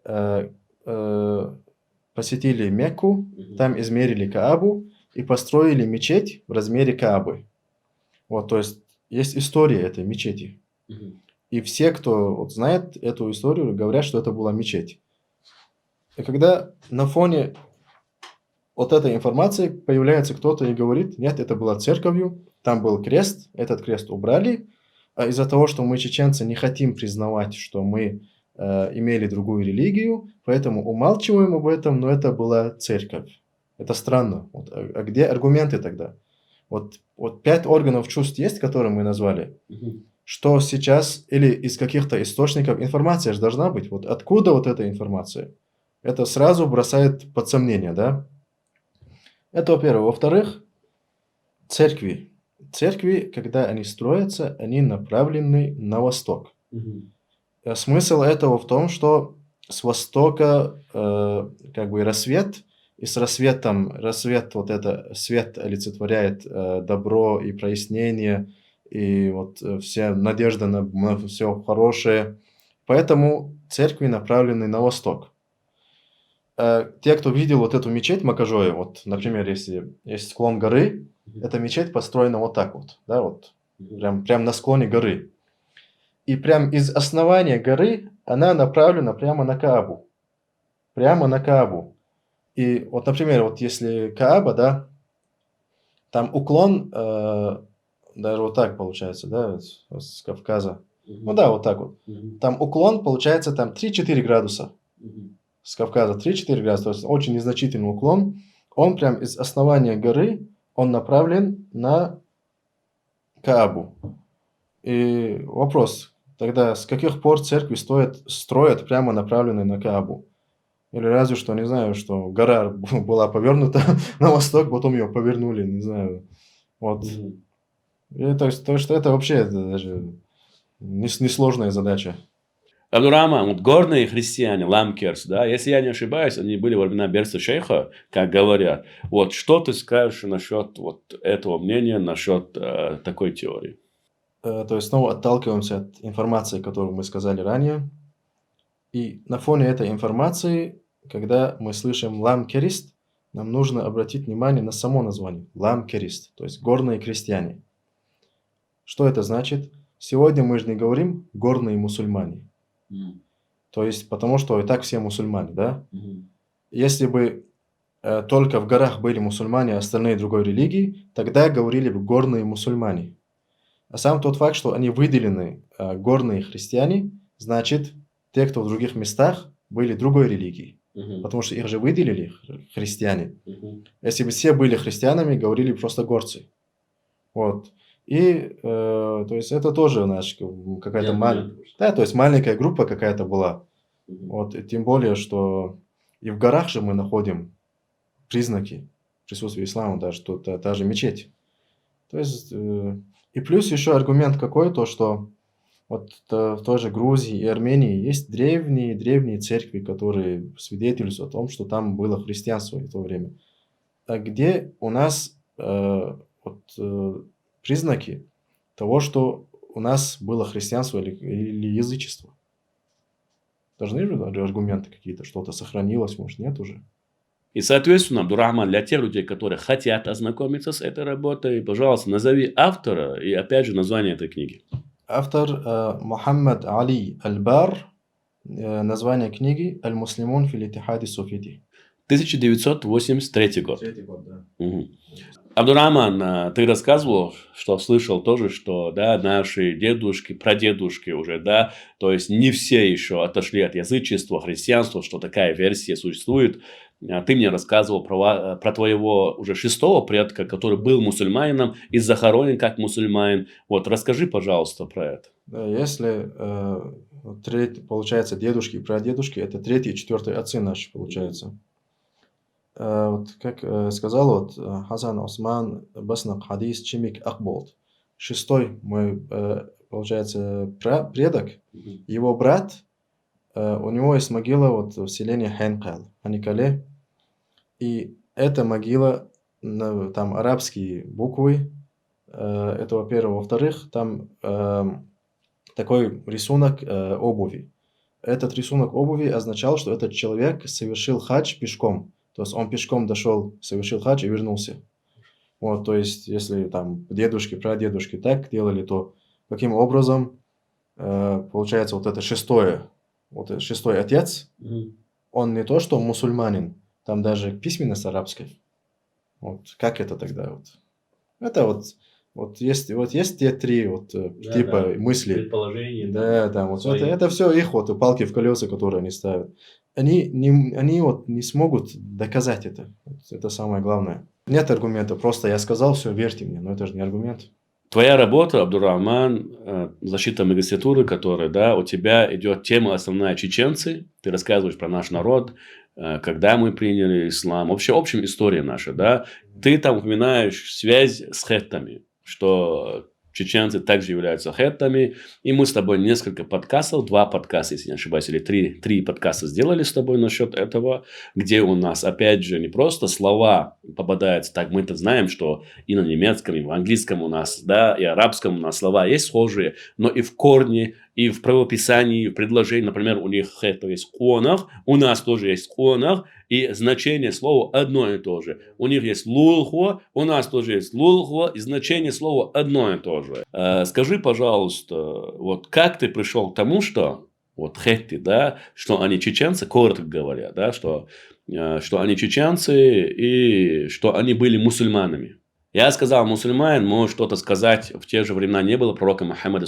э, э, посетили Мекку, Мгм. там измерили Каабу и построили мечеть в размере Каабы. Вот, то есть история этой мечети. Мгм. И все, кто вот знает эту историю, говорят, что это была мечеть. И когда на фоне вот этой информации появляется кто-то и говорит: нет, это была церковью, там был крест, этот крест убрали, а из-за того, что мы, чеченцы, не хотим признавать, что мы имели другую религию, поэтому умалчиваем об этом, но это была церковь. Это странно. Вот, а где аргументы тогда? Вот 5 органов чувств есть, которые мы назвали. Мгм. Что сейчас или из каких-то источников информация же должна быть. Вот откуда вот эта информация? Это сразу бросает под сомнение, да? Это во-первых. Во-вторых, церкви. Церкви, когда они строятся, они направлены на восток. Мгм. Смысл этого в том, что с востока как бы рассвет, и с рассветом, рассвет, вот это, свет олицетворяет добро и прояснение, и вот вся надежда на все хорошее. Поэтому церкви направлены на восток. Те, кто видел вот эту мечеть Макажоя, вот, например, если есть склон горы, Мгм. эта мечеть построена вот так вот, да, вот, Мгм. прям на склоне горы. И прям из основания горы она направлена прямо на Каабу. Прямо на Каабу. И вот, например, вот если Кааба, да, там уклон, даже вот так получается, да, с Кавказа. Ну Мгм. да, вот так вот. Мгм. Там уклон получается там 3-4 градуса. Мгм. С Кавказа 3-4 градуса, то есть очень незначительный уклон. Он прям из основания горы, он направлен на Каабу. И вопрос, тогда с каких пор церкви строят прямо направленные на Каабу? Или разве что, не знаю, что гора была повернута на восток, потом ее повернули, не знаю. Вот. Мгм. И то, что это вообще это даже несложная задача. Абдурахман, вот горные христиане, ламкерс, да, если я не ошибаюсь, они были во времена Берса Шейха, как говорят. Вот что ты скажешь насчет вот этого мнения, насчет такой теории? То есть снова отталкиваемся от информации, которую мы сказали ранее. И на фоне этой информации, когда мы слышим лам-керист, нам нужно обратить внимание на само название. Лам-керист, то есть горные крестьяне. Что это значит? Сегодня мы же не говорим горные мусульмане. Мгм. То есть потому что и так все мусульмане, да? Мгм. Если бы только в горах были мусульмане, а остальные другой религии, тогда говорили бы горные мусульмане. А сам тот факт, что они выделены горные христиане, значит, те, кто в других местах, были другой религии. Мгм. Потому что их же выделили христиане. Мгм. Если бы все были христианами, говорили бы просто горцы. Вот. И, то есть, это тоже, знаешь, Не какая-то аргумент. да, то есть маленькая группа какая-то была. Мгм. Вот. И тем более, что и в горах же мы находим признаки присутствия ислама, даже тут та же мечеть. То есть, и плюс еще аргумент какой, то что вот в той же Грузии и Армении есть древние церкви, которые свидетельствуют о том, что там было христианство в то время. А где у нас вот, признаки того, что у нас было христианство или язычество? Должны же аргументы какие-то, что-то сохранилось, может, нет уже? И, соответственно, Абдурахман, для тех людей, которые хотят ознакомиться с этой работой, пожалуйста, назови автора и, опять же, название этой книги. Автор Мухаммад Али Аль-Бар, название книги «Аль-Муслимун фил Иттихади Суфити». 1983 год. Третий год, да. Мгм. Абдурахман, ты рассказывал, что слышал тоже, что, да, наши дедушки, прадедушки уже, да, то есть не все еще отошли от язычества, христианства, что такая версия существует. Ты мне рассказывал про твоего уже шестого предка, который был мусульманином и захоронен как мусульманин. Вот, расскажи, пожалуйста, про это. Да, если получается, дедушки и прадедушки, это третий и четвертый отцы наши, получается. Вот как сказал вот Хасан Осман Баснак Хадис Чимик Ахболт. Шестой мой, получается, предок, Мгм. его брат, у него есть могила вот в селении Хэнкал, Ханикале. И эта могила, там арабские буквы, это во-первых. Во-вторых, там такой рисунок обуви. этот рисунок обуви означал, что этот человек совершил хадж пешком. То есть он пешком дошел, совершил хадж и вернулся. Вот, то есть, если там дедушки, прадедушки так делали, то каким образом получается вот это шестой отец, он не то что мусульманин, там даже письменность арабская. Вот как это тогда вот? Это вот есть те три типа мысли. Предположения. Да, вот это все их палки в колеса, которые они ставят. Они не смогут доказать это. Вот это самое главное. Нет аргумента, просто я сказал, все, верьте мне, но это же не аргумент. Твоя работа, Абдурахман, защита магистратуры, которая, да, у тебя идет тема основная чеченцы, ты рассказываешь про наш народ, когда мы приняли ислам, вообще общая история наша, да, ты там упоминаешь связь с хеттами, что чеченцы также являются хеттами, и мы с тобой несколько подкастов, 2 подкаста, если не ошибаюсь, или 3 подкаста сделали с тобой насчет этого, где у нас, опять же, не просто слова попадаются, так мы-то знаем, что и на немецком, и в английском у нас, да, и арабском у нас слова есть схожие, но и в корне, и в правописании, в предложении, например, у них это есть конах, у нас тоже есть конах, и значение слова одно и то же. У них есть лулхо, у нас тоже есть лулхо, и значение слова одно и то же. Скажи, пожалуйста, вот как ты пришел к тому, что вот хетти, да, что они чеченцы, коротко говоря, да, что они чеченцы и что они были мусульманами. Я сказал, мусульманин может что-то сказать, в те же времена не было пророка Мухаммада,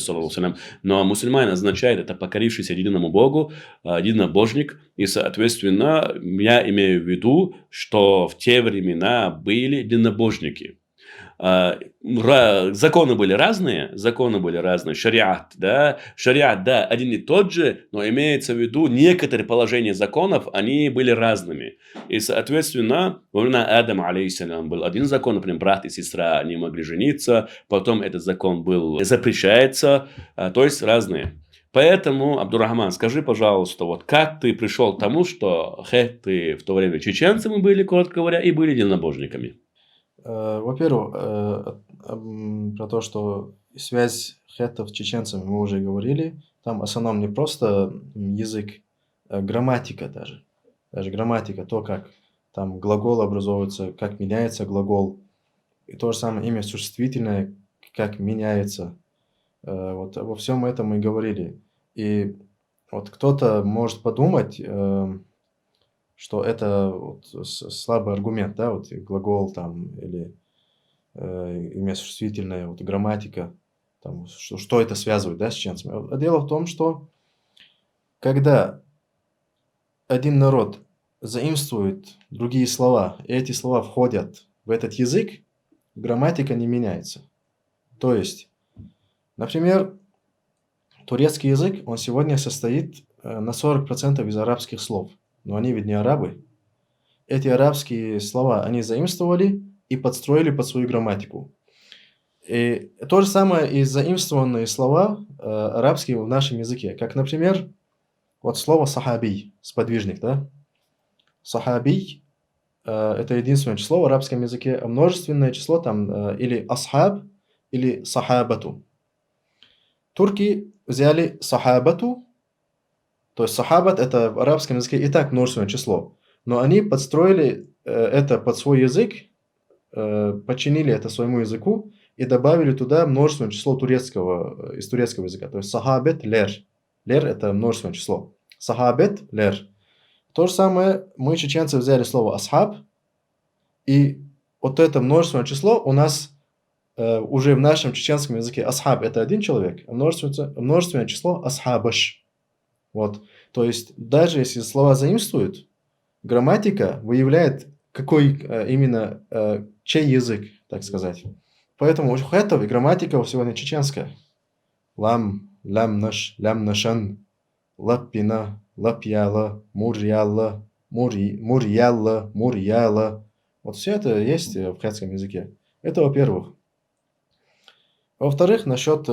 но мусульманин означает, это покорившийся единому Богу, единобожник, и, соответственно, я имею в виду, что в те времена были единобожники. Законы были разные, шариат, да, один и тот же, но имеется в виду, некоторые положения законов, они были разными. И, соответственно, во времена Адама, алейхиссалям, был один закон, например, брат и сестра не могли жениться, потом этот закон был запрещается, то есть разные. Поэтому, Абдурахман, скажи, пожалуйста, вот как ты пришел к тому, что хетты в то время чеченцами были, коротко говоря, и были единобожниками? Во-первых, про то, что связь хеттов с чеченцами мы уже говорили. Там в основном не просто язык, а грамматика даже. Даже грамматика, то, как там глагол образовывается, как меняется глагол. И то же самое имя существительное, как меняется. Вот обо всем этом мы говорили. И вот кто-то может подумать, что это слабый аргумент, да, вот глагол там или имя существительное, вот грамматика, там, что это связывает, да, с чеченцами. А дело в том, что когда один народ заимствует другие слова, и эти слова входят в этот язык, грамматика не меняется. То есть, например, турецкий язык, он сегодня состоит на 40% из арабских слов. Но они ведь не арабы. Эти арабские слова они заимствовали и подстроили под свою грамматику. И то же самое и заимствованные слова арабские в нашем языке. Как, например, вот слово «сахабий», сподвижник, да? «Сахабий» это единственное число в арабском языке, а множественное число там или «асхаб», или «сахабату». Турки взяли «сахабату», то есть «сахабат» это в арабском языке и так множественное число, но они подстроили это под свой язык, подчинили это своему языку и добавили туда множественное число из турецкого языка. То есть «сахабет лер». Лер – это множественное число. «Сахабет лер». То же самое мы, чеченцы, взяли слово «асхаб», и вот это множественное число у нас уже в нашем чеченском языке «асхаб» – это один человек, а множественное число «асхабаш». Вот. То есть даже если слова заимствуют, грамматика выявляет, какой именно чей язык, так сказать. Поэтому у хеттов и грамматика сегодня чеченская. Лам, лям наш, лям нашан, лаппина, лапьяла, мурьяла, мурьяла, мурьяла. Вот все это есть в хеттском языке. Это во-первых. Во-вторых, насчет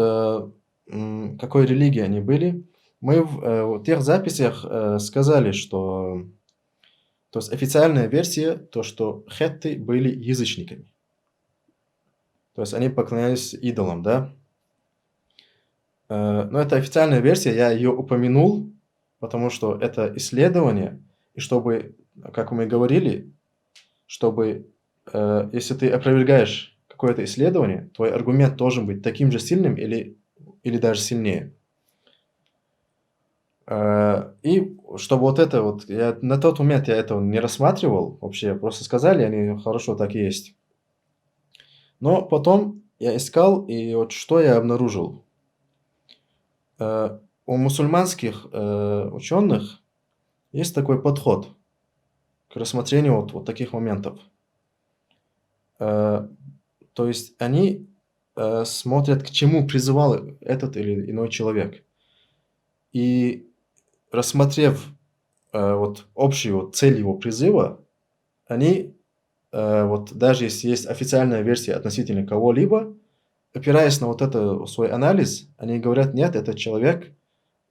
какой религии они были. Мы в тех записях сказали, что то есть официальная версия, то что хетты были язычниками. То есть они поклонялись идолам, да? Но это официальная версия, я ее упомянул, потому что это исследование, и чтобы, как мы говорили, чтобы, если ты опровергаешь какое-то исследование, твой аргумент должен быть таким же сильным или даже сильнее. И чтобы вот это вот, я на тот момент я этого не рассматривал вообще, просто сказали, они хорошо так и есть. Но потом я искал, и вот что я обнаружил. У мусульманских ученых есть такой подход к рассмотрению вот таких моментов. То есть они смотрят, к чему призывал этот или иной человек. И рассмотрев вот общую цель его призыва, они вот даже если есть официальная версия относительно кого-либо, опираясь на вот это свой анализ, они говорят, нет, этот человек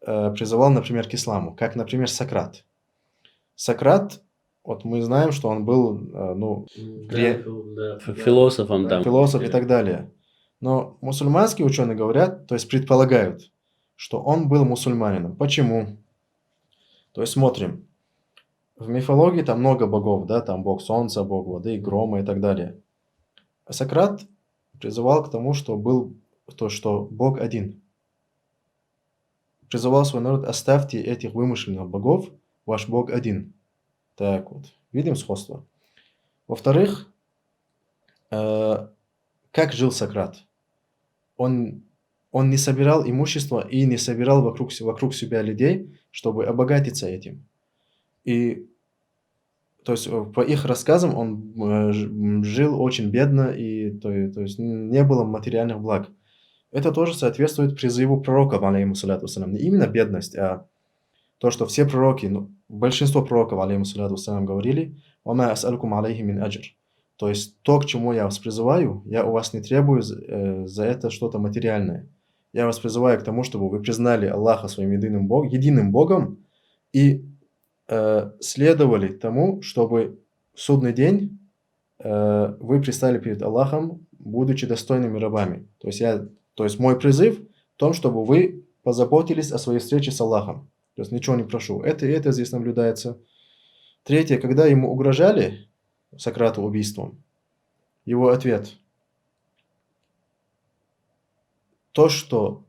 призывал, например, к исламу, как, например, Сократ. Сократ, вот мы знаем, что он был, ну, Философом там. философ и так далее. Но мусульманские ученые говорят, то есть предполагают, что он был мусульманином. Почему? То есть смотрим. В мифологии там много богов, да, там бог солнца, бог воды, грома и так далее. А Сократ призывал к тому, что что Бог один. Призывал свой народ, оставьте этих вымышленных богов, ваш Бог один. Так вот, видим сходство. Во-вторых, как жил Сократ? Он не собирал имущество и не собирал вокруг себя людей, чтобы обогатиться этим. И то есть по их рассказам он жил очень бедно, и то есть не было материальных благ. Это тоже соответствует призыву пророков, алейхиссалату вассалям. Не именно бедность, а то, что все пророки, ну, большинство пророков, алейхиссалату вассалям, говорили: «Вама ас'алукум алейхи мин аджр». То есть то, к чему я вас призываю, я у вас не требую за это что-то материальное. Я вас призываю к тому, чтобы вы признали Аллаха своим единым Богом и следовали тому, чтобы в судный день вы предстали перед Аллахом, будучи достойными рабами. То есть мой призыв в том, чтобы вы позаботились о своей встрече с Аллахом. То есть ничего не прошу. Это здесь наблюдается. Третье, когда ему угрожали, Сократу, убийством, его ответ: то, что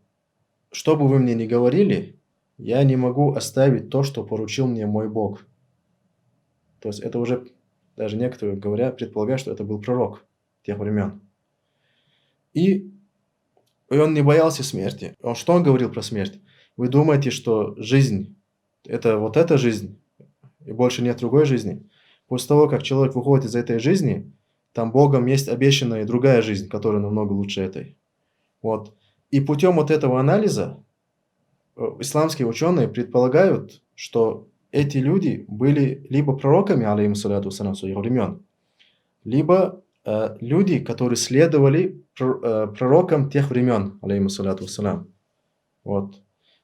бы вы мне ни говорили, я не могу оставить то, что поручил мне мой Бог. То есть это уже даже некоторые предполагают, что это был пророк тех времен. И он не боялся смерти. Что он говорил про смерть? Вы думаете, что жизнь – это вот эта жизнь, и больше нет другой жизни? После того, как человек выходит из этой жизни, там Богом есть обещанная другая жизнь, которая намного лучше этой. Вот. И путем вот этого анализа исламские ученые предполагают, что эти люди были либо пророками, алейхиссалату вассалям, своих времен, либо люди, которые следовали пророкам тех времен, алейхиссалату вассалям. Вот.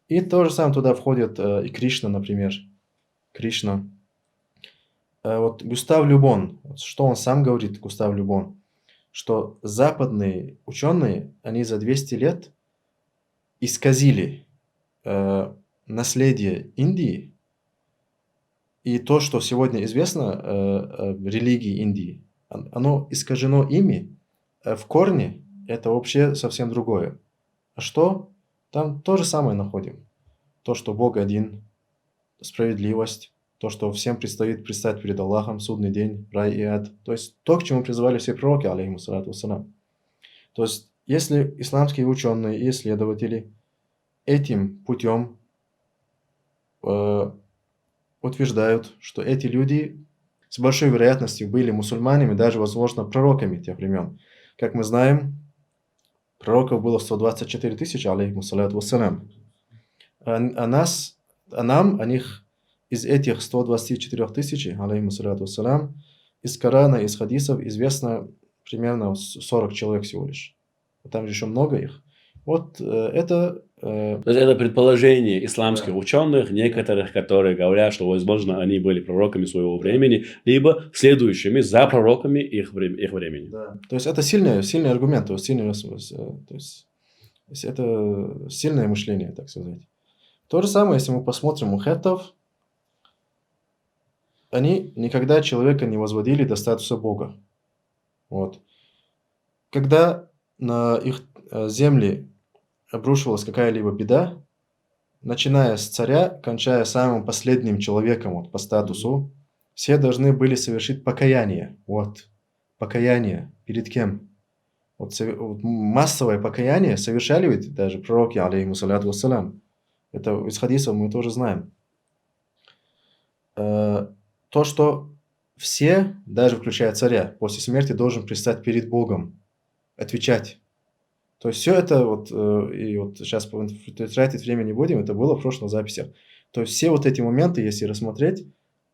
И то же самое туда входит и Кришна, например. Кришна. Вот Густав Любон, что он сам говорит, Густав Любон, что западные ученые, они за 200 лет исказили наследие Индии, и то, что сегодня известно религии Индии, оно искажено ими, в корне это вообще совсем другое. А что? Там то же самое находим. То, что Бог один, справедливость, то, что всем предстоит предстать перед Аллахом, судный день, рай и ад. То есть то, к чему призывали все пророки, алейхиссалату вассалям. То есть если исламские ученые и исследователи этим путем утверждают, что эти люди с большой вероятностью были мусульманами, даже, возможно, пророками тех времен. Как мы знаем, пророков было 124 тысячи, алейхиссалату вассалям. А нам, о них, из этих 124 тысяч, алейхиссалату вассалям, из Корана, из хадисов известно примерно 40 человек всего лишь. Там же еще много их. Вот это... То есть это предположение исламских ученых, некоторых, которые говорят, что, возможно, они были пророками своего времени, либо следующими за пророками их времени. Да. То есть это сильный аргумент, то есть это сильное мышление, так сказать. То же самое, если мы посмотрим у хеттов, они никогда человека не возводили до статуса Бога. Вот. Когда на их земли обрушивалась какая-либо беда, начиная с царя, кончая самым последним человеком вот, по статусу, все должны были совершить покаяние. Вот. Покаяние. Перед кем? Вот массовое покаяние совершали ведь даже пророки, алейхиссалату вассалям. Это из хадисов мы тоже знаем. То, что все, даже включая царя, после смерти должен предстать перед Богом, отвечать. То есть все это вот, и вот сейчас тратить время не будем, это было в прошлых записях. То есть все вот эти моменты, если рассмотреть,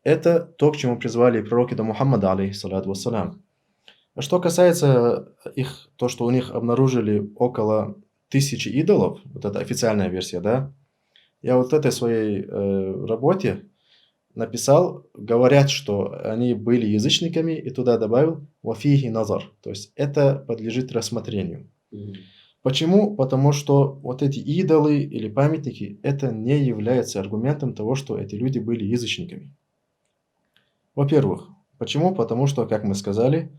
это то, к чему призвали и пророки до Мухаммада, алейхиссалату вассалям. А что касается их, то, что у них обнаружили около 1000 идолов, вот это официальная версия, да, я вот в этой своей работе написал, говорят, что они были язычниками, и туда добавил «вафихи назар», то есть это подлежит рассмотрению. Почему? Потому что вот эти идолы или памятники, это не является аргументом того, что эти люди были язычниками. Во-первых, почему? Потому что, как мы сказали,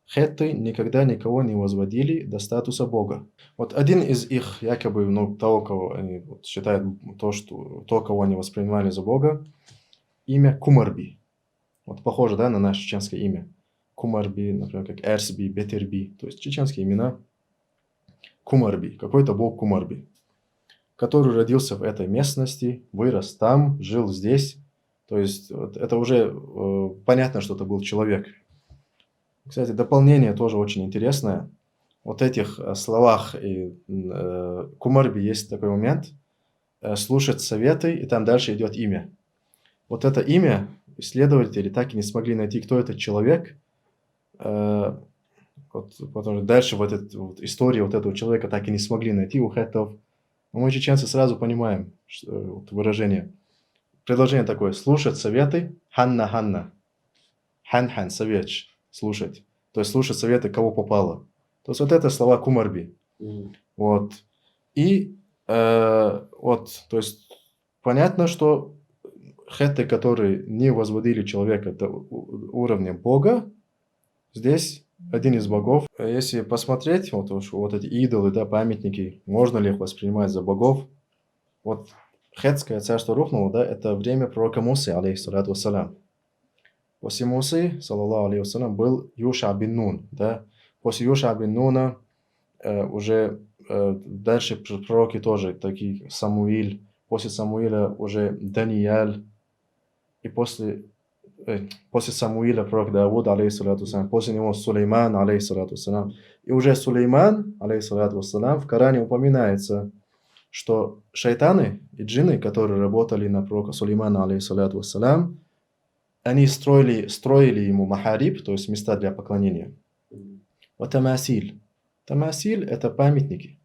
хетты никогда никого не возводили до статуса Бога. Вот один из их, якобы, того, кого они считают, то, кого они воспринимали за Бога, имя Кумарби. Вот похоже, да, на наше чеченское имя. Кумарби, например, как Эрсби, Бетерби. То есть чеченские имена. Кумарби, какой-то бог Кумарби, который родился в этой местности, вырос там, жил здесь. То есть вот, это уже понятно, что это был человек. Кстати, дополнение тоже очень интересное. Вот этих словах и Кумарби есть такой момент. Слушать советы, и там дальше идет имя. Вот это имя исследователи так и не смогли найти, кто этот человек. Вот, потому что дальше вот историю вот этого человека так и не смогли найти у хеттов. Но мы, чеченцы, сразу понимаем вот выражение. Предложение такое. Слушать советы. Ханна. Хан, совет. Слушать. То есть слушать советы, кого попало. То есть вот это слова Кумарби. Вот. И вот, то есть понятно, что хетты, которые не возводили человека до уровня Бога, здесь один из богов. Если посмотреть, вот эти идолы, да, памятники, можно ли их воспринимать за богов? Вот хеттское царство рухнуло, да, это время пророка Мусы, алейхиссалату вассалям. После Мусы, саллаллаху алейхи вассалям, был Юша бин Нун, да. После Юша бин Нуна уже дальше пророки тоже, такие Самуиль. После Самуиля уже Даниэль. И после Самуиля пророк Давуд, алейхиссалату вассалям, после него Сулейман, алейхиссалату вассалям. И уже Сулейман, алейхиссалату вассалям, в Коране упоминается, что шайтаны и джинны, которые работали на пророка Сулеймана, алейхиссалату вассалям, они строили ему махариб, то есть места для поклонения. Вот тамасиль. Тамасиль – это памятники.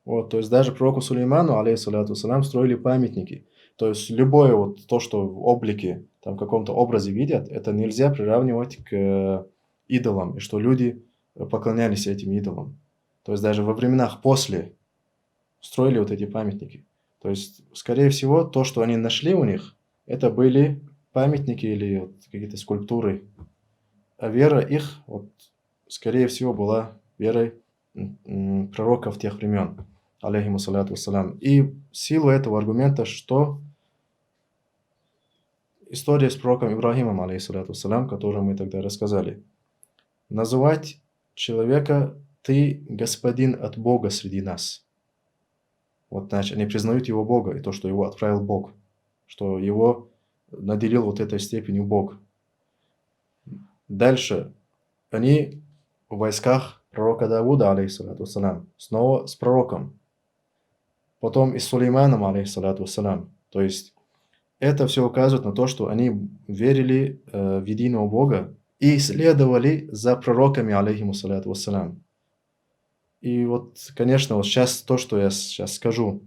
Вот, то есть даже пророку Сулейману, алейхиссалату вассалям, строили памятники. То есть любое вот то, что в облике, там, в каком-то образе видят, это нельзя приравнивать к идолам, и что люди поклонялись этим идолам. То есть даже во временах после строили вот эти памятники. То есть, скорее всего, то, что они нашли у них, это были памятники или вот какие-то скульптуры. А вера их, вот, скорее всего, была верой пророков тех времен, алейхиссалату вассалям. И силу этого аргумента, что история с пророком Ибрахимом, алейхиссалату вассалям, которую мы тогда рассказали. Называть человека «ты господин от Бога среди нас». Вот, значит, они признают его Бога, и то, что его отправил Бог, что его наделил вот этой степенью Бог. Дальше они в войсках пророка Давуда, алейхиссалату вассалям, снова с пророком. Потом и с Сулейманом, алейхиссалату вассалям. То есть это все указывает на то, что они верили в единого Бога и следовали за пророками, алейхиссалату вассалям. И вот, конечно, вот сейчас то, что я сейчас скажу,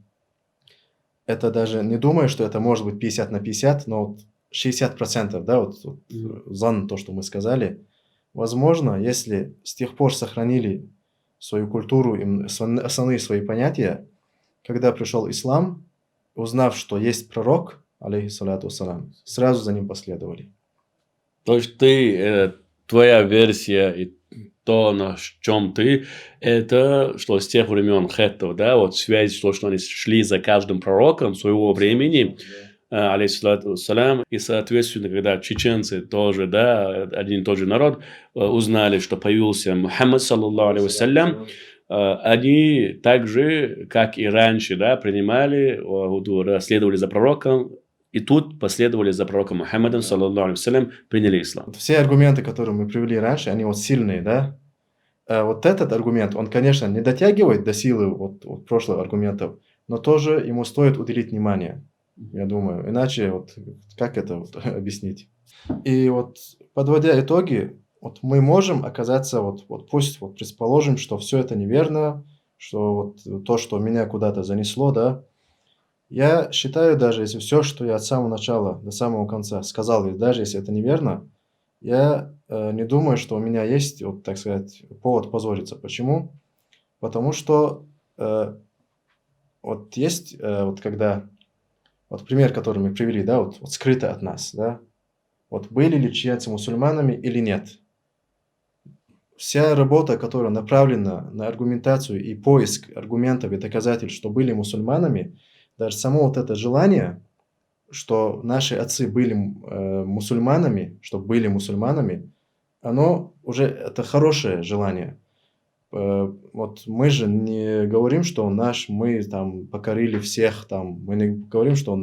это даже не думаю, что это может быть 50 на 50, но вот 60%, да, вот зан, то, что мы сказали. Возможно, если с тех пор сохранили свою культуру, основные свои понятия, когда пришел ислам, узнав, что есть пророк, алейхиссалату вассалам, сразу за ним последовали. То есть твоя версия и то, на чем ты, это что с тех времен хеттов, да, вот связь, что они шли за каждым пророком своего времени, алейхиссалату вассалам, и, соответственно, когда чеченцы тоже, да, один и тот же народ, узнали, что появился Мухаммад, саллаллаху алейхи вассалям, они так же, как и раньше, да, принимали, следовали за пророком, и тут последовали за пророком Мухаммадом, саллаллаху алейхи вассалям, приняли ислам. Вот все аргументы, которые мы привели раньше, они вот сильные, да? Вот этот аргумент, он, конечно, не дотягивает до силы вот прошлых аргументов, но тоже ему стоит уделить внимание, я думаю. Иначе вот как это вот объяснить? И вот подводя итоги, вот мы можем оказаться, вот пусть вот предположим, что все это неверно, что вот то, что меня куда-то занесло, да. Я считаю, даже если все, что я от самого начала до самого конца сказал, и даже если это неверно, я не думаю, что у меня есть, вот так сказать, повод позориться. Почему? Потому что вот есть, вот когда, вот пример, который мы привели, да, вот скрыто от нас, да, вот были ли чеченцы мусульманами или нет. Вся работа, которая направлена на аргументацию и поиск аргументов и доказательств, что были мусульманами, даже само вот это желание, что наши отцы были мусульманами, чтобы были мусульманами, оно уже это хорошее желание. Вот мы же не говорим, что мы там покорили всех, там, мы не говорим, что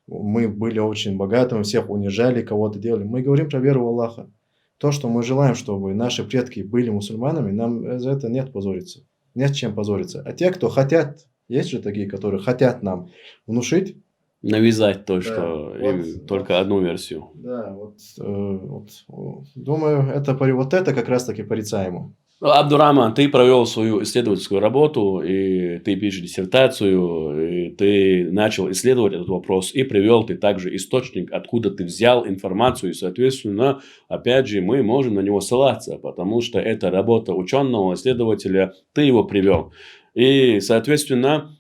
мы были очень богатыми, всех унижали, кого-то делали. Мы говорим про веру в Аллаха. То, что мы желаем, чтобы наши предки были мусульманами, нам за это нет позориться. Нет чем позориться. А те, кто хотят, есть же такие, которые хотят нам внушить, навязать то, да, что вот, только одну версию. Да, думаю, это как раз-таки порицаемо. Абдураман, ты провел свою исследовательскую работу, и ты пишешь диссертацию, и ты начал исследовать этот вопрос, и привел ты также источник, откуда ты взял информацию, и, соответственно, опять же, мы можем на него ссылаться, потому что это работа ученого, исследователя, ты его привел. И, соответственно,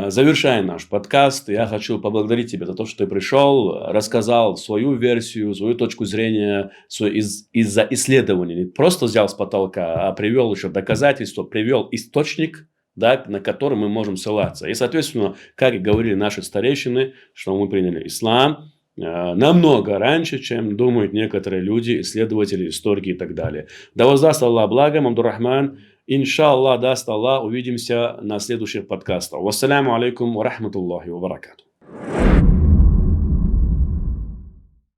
завершая наш подкаст, я хочу поблагодарить тебя за то, что ты пришел, рассказал свою версию, свою точку зрения из-за исследований. Не просто взял с потолка, а привел еще доказательства, привел источник, да, на который мы можем ссылаться. И, соответственно, как и говорили наши старейшины, что мы приняли ислам намного раньше, чем думают некоторые люди, исследователи, историки и так далее. Да воздаст Аллах благом, Абдурахман. Иншаллах, даст Аллах, увидимся на следующих подкастах. Вассаляму алейкум ва рахматуллахи ва баракату.